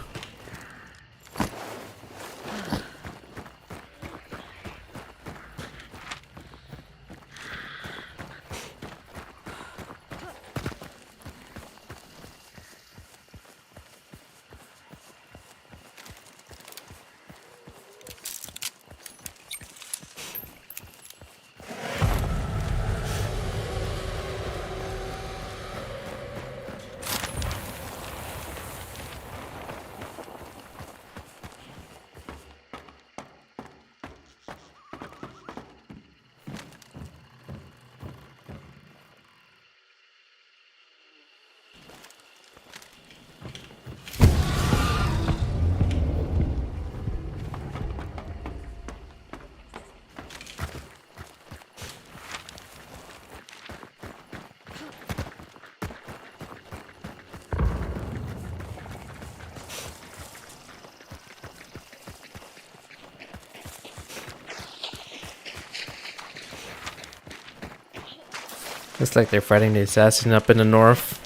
Looks like they're fighting the assassin up in the north.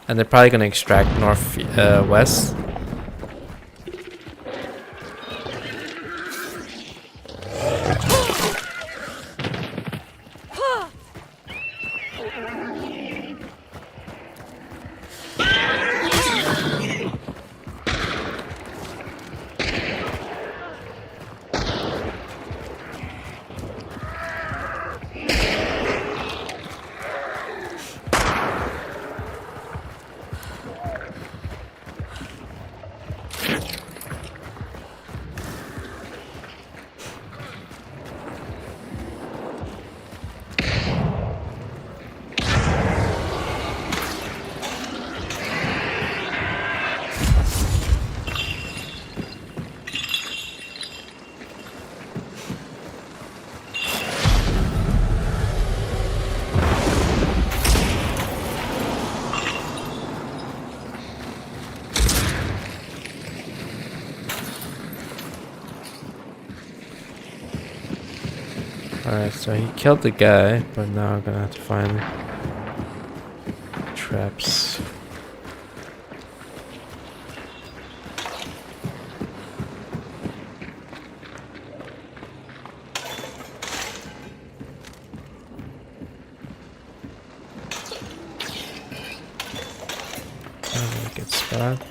And they're probably gonna extract north west. Alright, so he killed the guy, but now I'm gonna have to find traps. Good spot.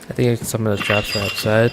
I think some of the traps are outside.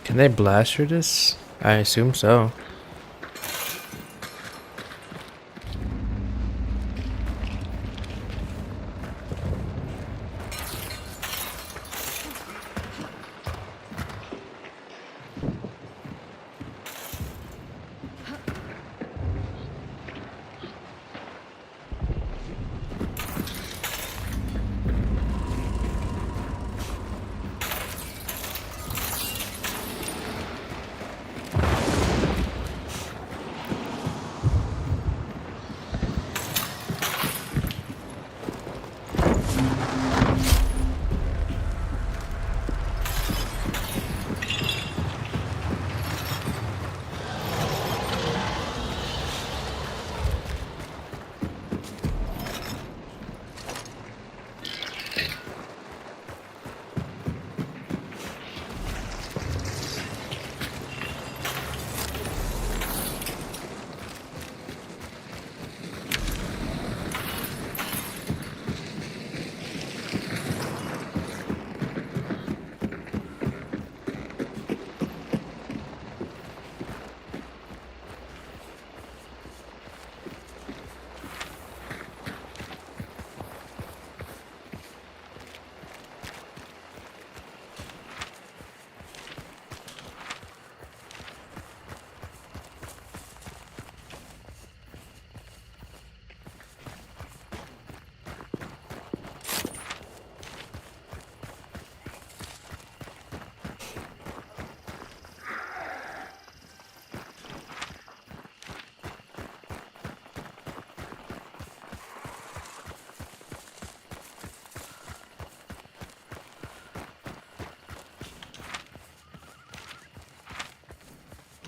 Can they blast through this? I assume so.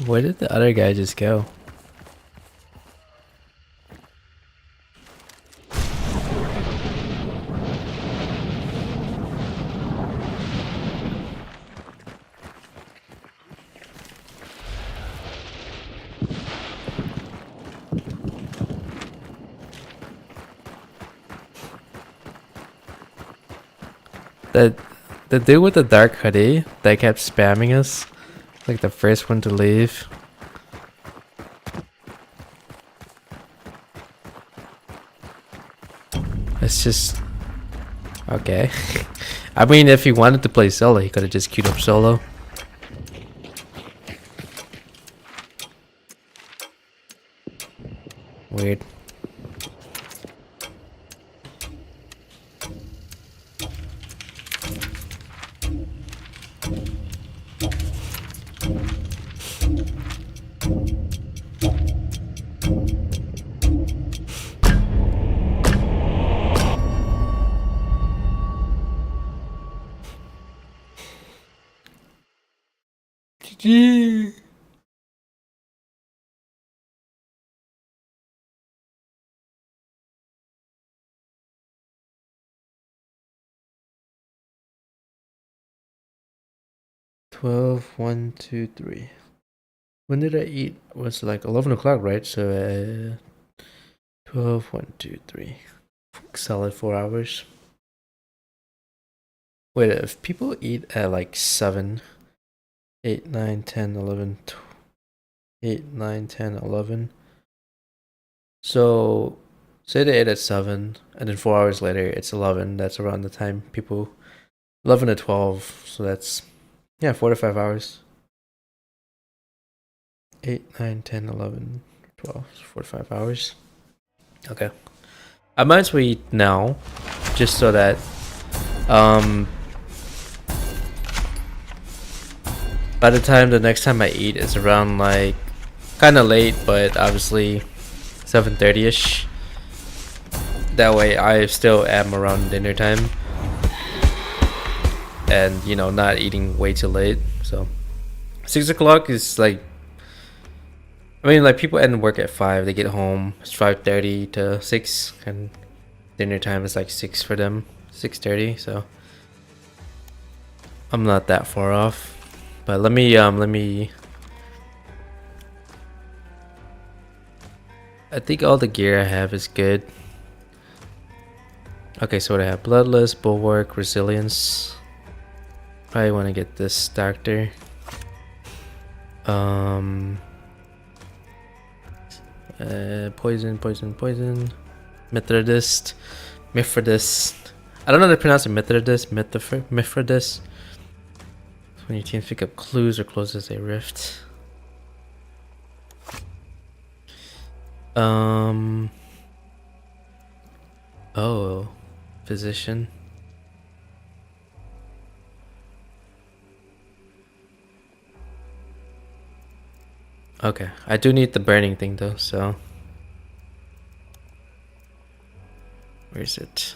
Where did the other guy just go? That the dude with the dark hoodie that kept spamming us, like the first one to leave. It's just okay. I mean, if he wanted to play solo, he could have just queued up solo. Weird. GG. Twelve, 1, 2, 3. When did I eat? It was like 11 o'clock, right? So 12, 1, 2, 3. Solid 4 hours. Wait, if people eat at like 7, 8, 9, 10, 11, 8, 9, 10, 11. So say they ate at 7 and then 4 hours later it's 11. That's around the time people 11 to 12. So that's, yeah, 4 to 5 hours. 8, 9, 10, 11, 12, 4 to 5 hours. Okay. I might as well eat now just so that by the time the next time I eat is around like kind of late, but obviously 7:30ish. That way I still am around dinner time and, you know, not eating way too late. So 6 o'clock is like, I mean, like people end work at 5, they get home, it's 5:30 to 6, and dinner time is like 6 for them, 6:30. So I'm not that far off. But let me I think all the gear I have is good. Okay, so what I have: Bloodless, Bulwark, Resilience. Probably want to get this doctor. Poison. Mithridist. I don't know how to pronounce it. Mithridist. When your teams pick up clues or closes a rift. Oh, physician. Okay, I do need the burning thing though, so where is it?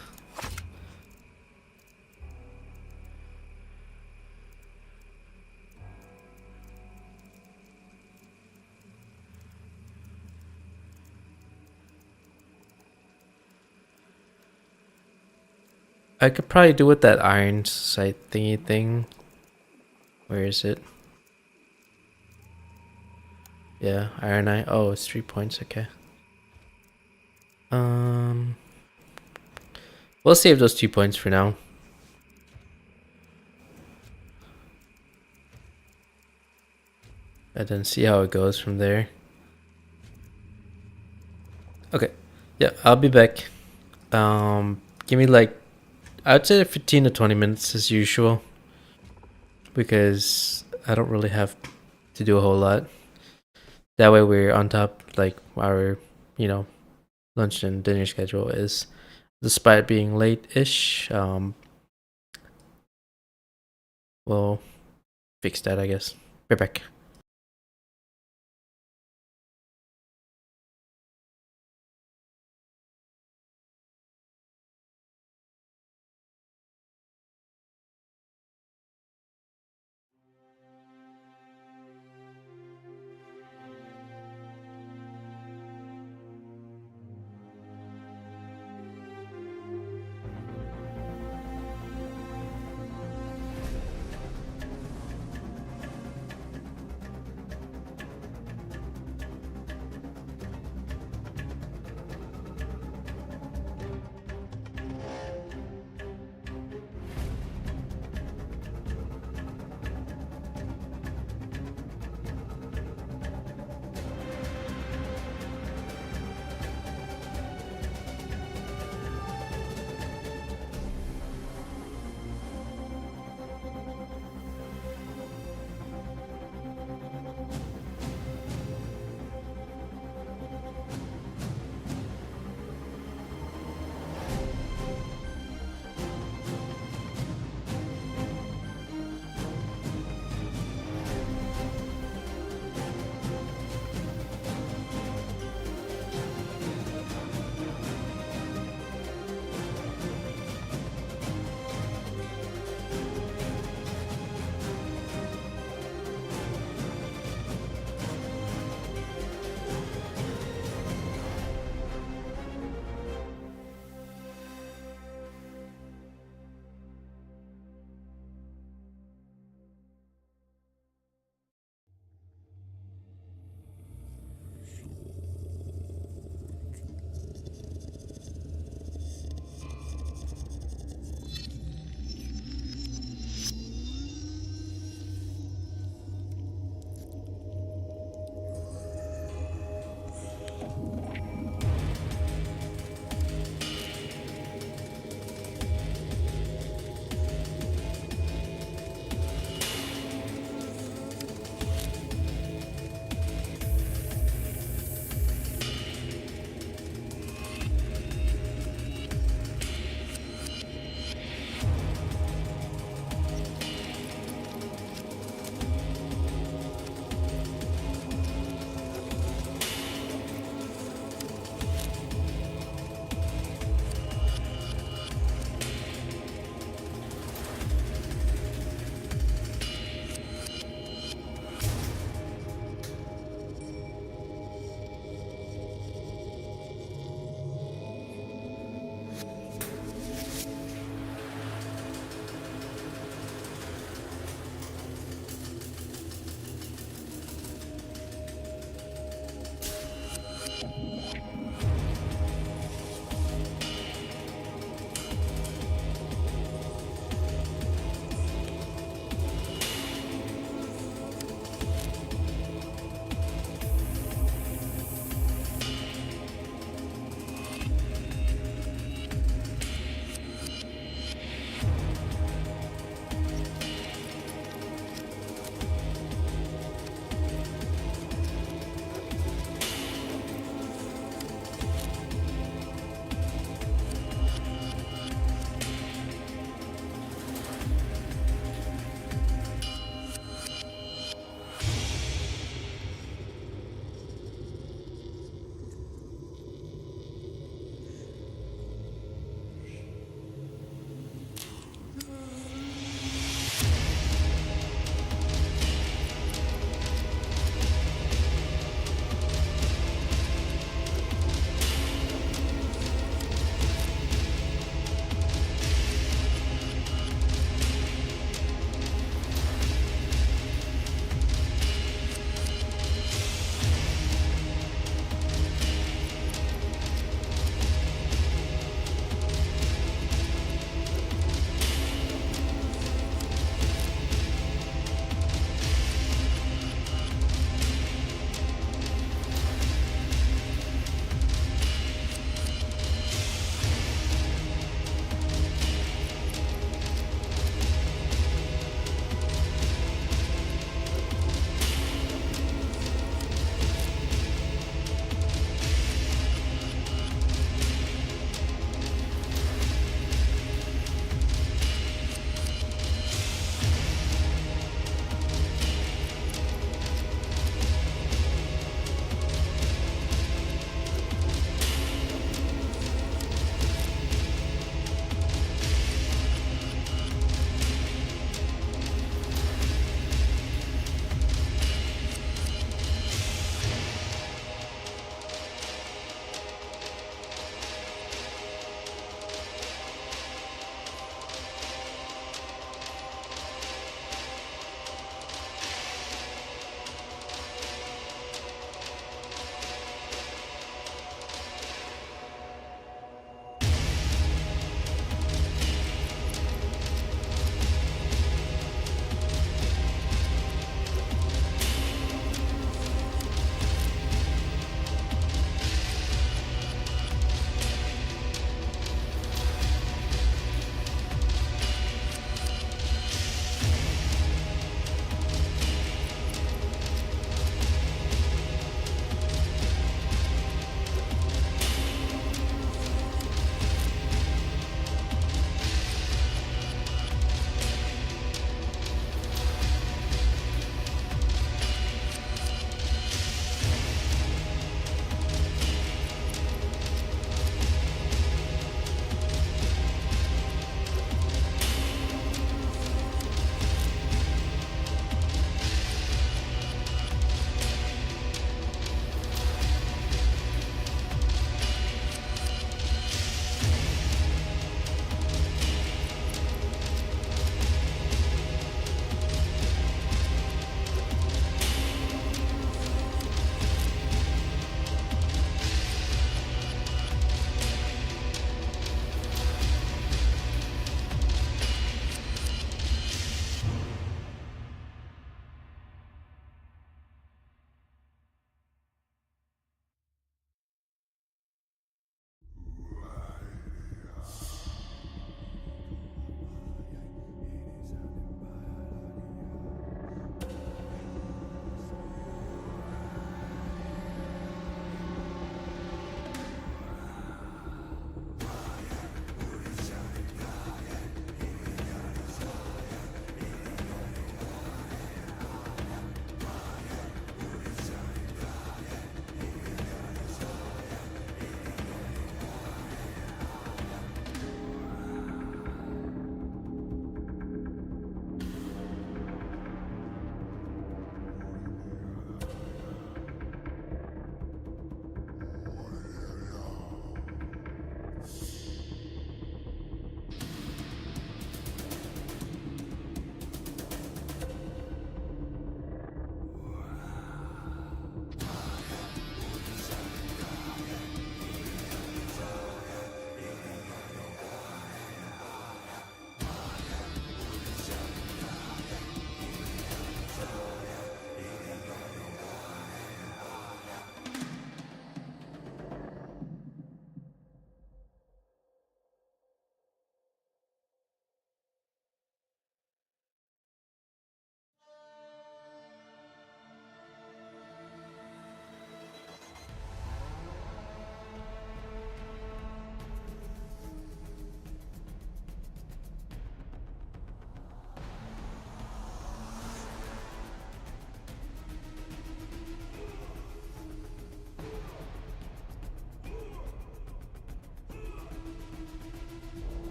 I could probably do with that iron sight thingy thing. Where is it? Yeah, iron eye. Oh, it's 3 points. Okay. We'll save those 2 points for now. And then see how it goes from there. Okay. Yeah, I'll be back. Give me like, I'd say 15 to 20 minutes as usual. Because I don't really have to do a whole lot. That way we're on top, like our, you know, lunch and dinner schedule is, despite being late-ish. We'll fix that, I guess. Right back.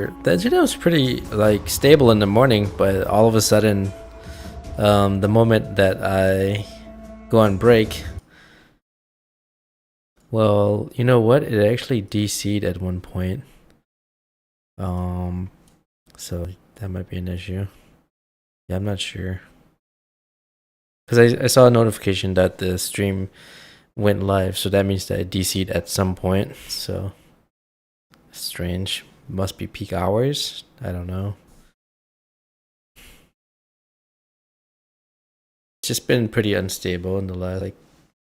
The internet was pretty like stable in the morning, but all of a sudden, the moment that I go on break, well, you know what? It actually DC'd at one point. So that might be an issue. Yeah, I'm not sure. Because I saw a notification that the stream went live, so that means that it DC'd at some point. So strange. Must be peak hours. I don't know. It's just been pretty unstable in the last, like,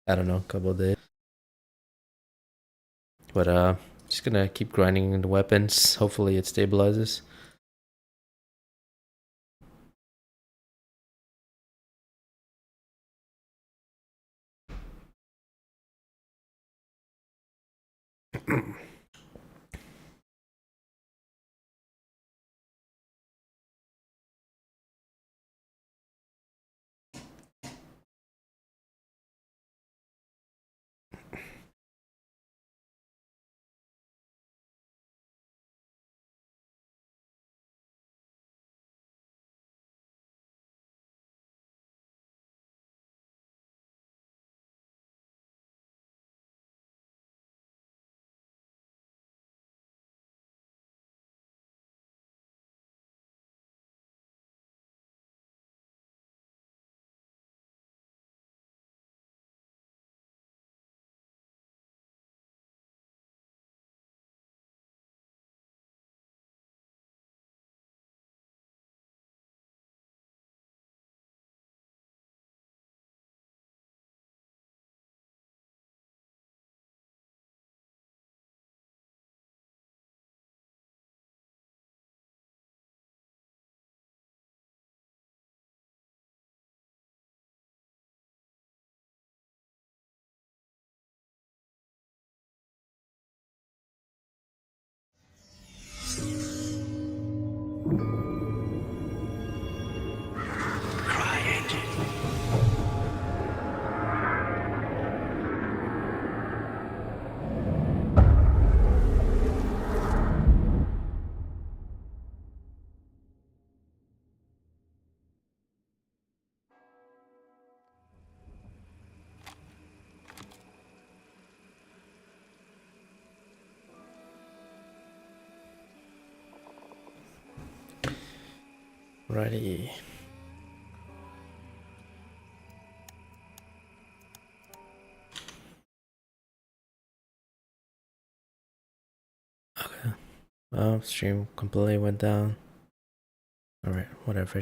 I don't know, couple of days. But just gonna keep grinding the weapons. Hopefully it stabilizes. Righty. Okay. Oh, stream completely went down. Alright, whatever.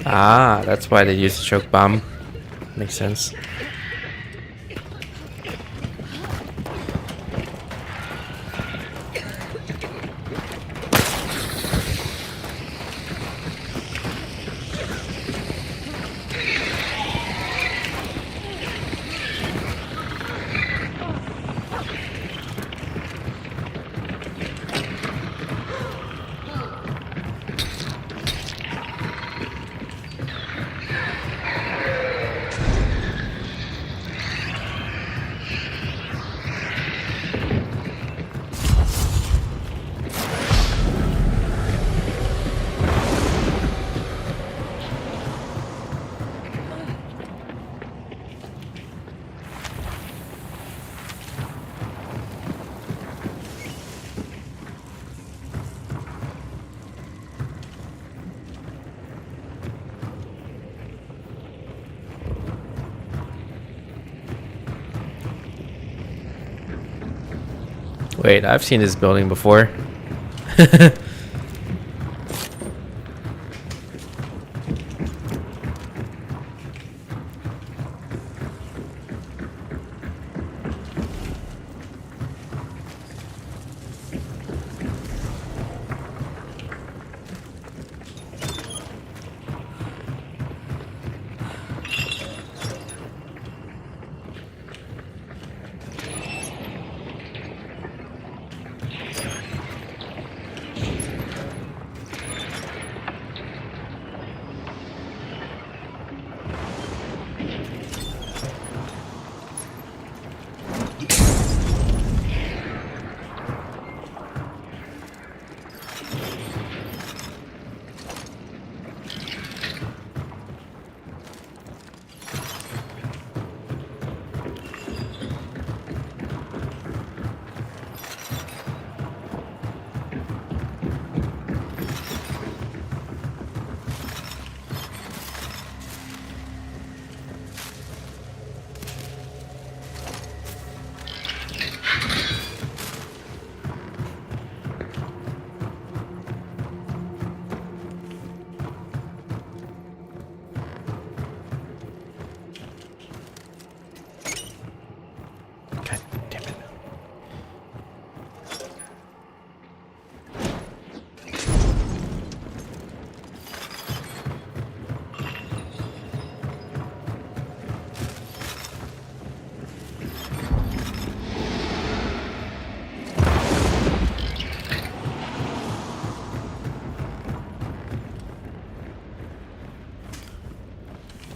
Ah, that's why they used the choke bomb. Makes sense. Wait, I've seen this building before. God damn it.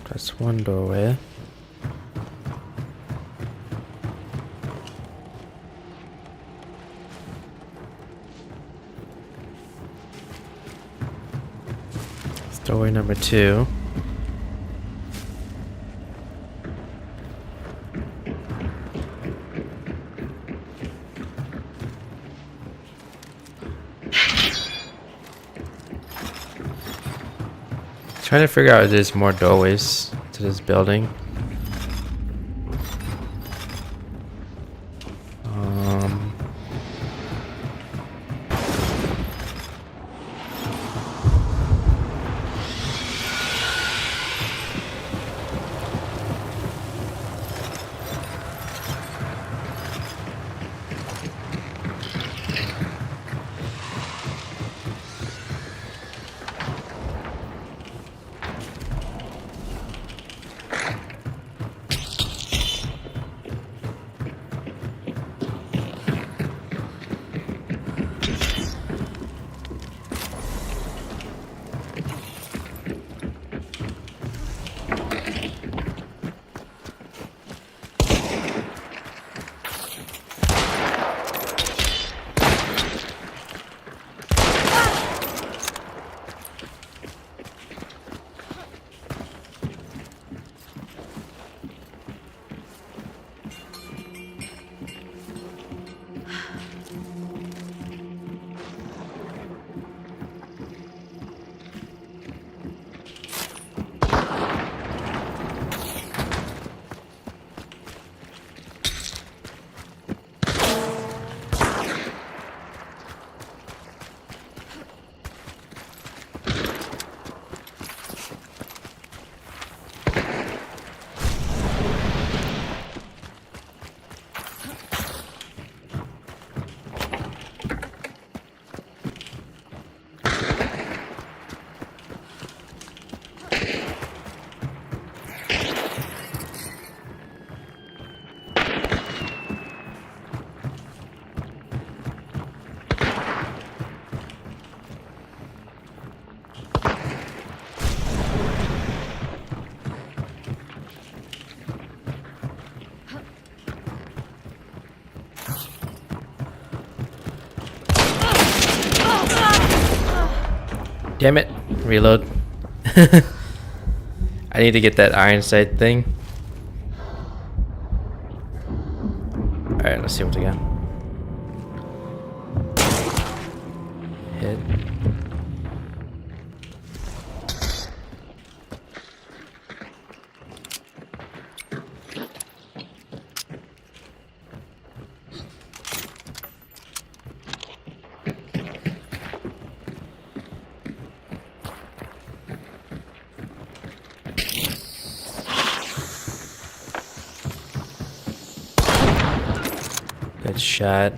That's one doorway. It's doorway number 2. Trying to figure out if there's more doorways to this building. Damn it. Reload. I need to get that iron sight thing. Alright, let's see what we got. Hit. Good shot.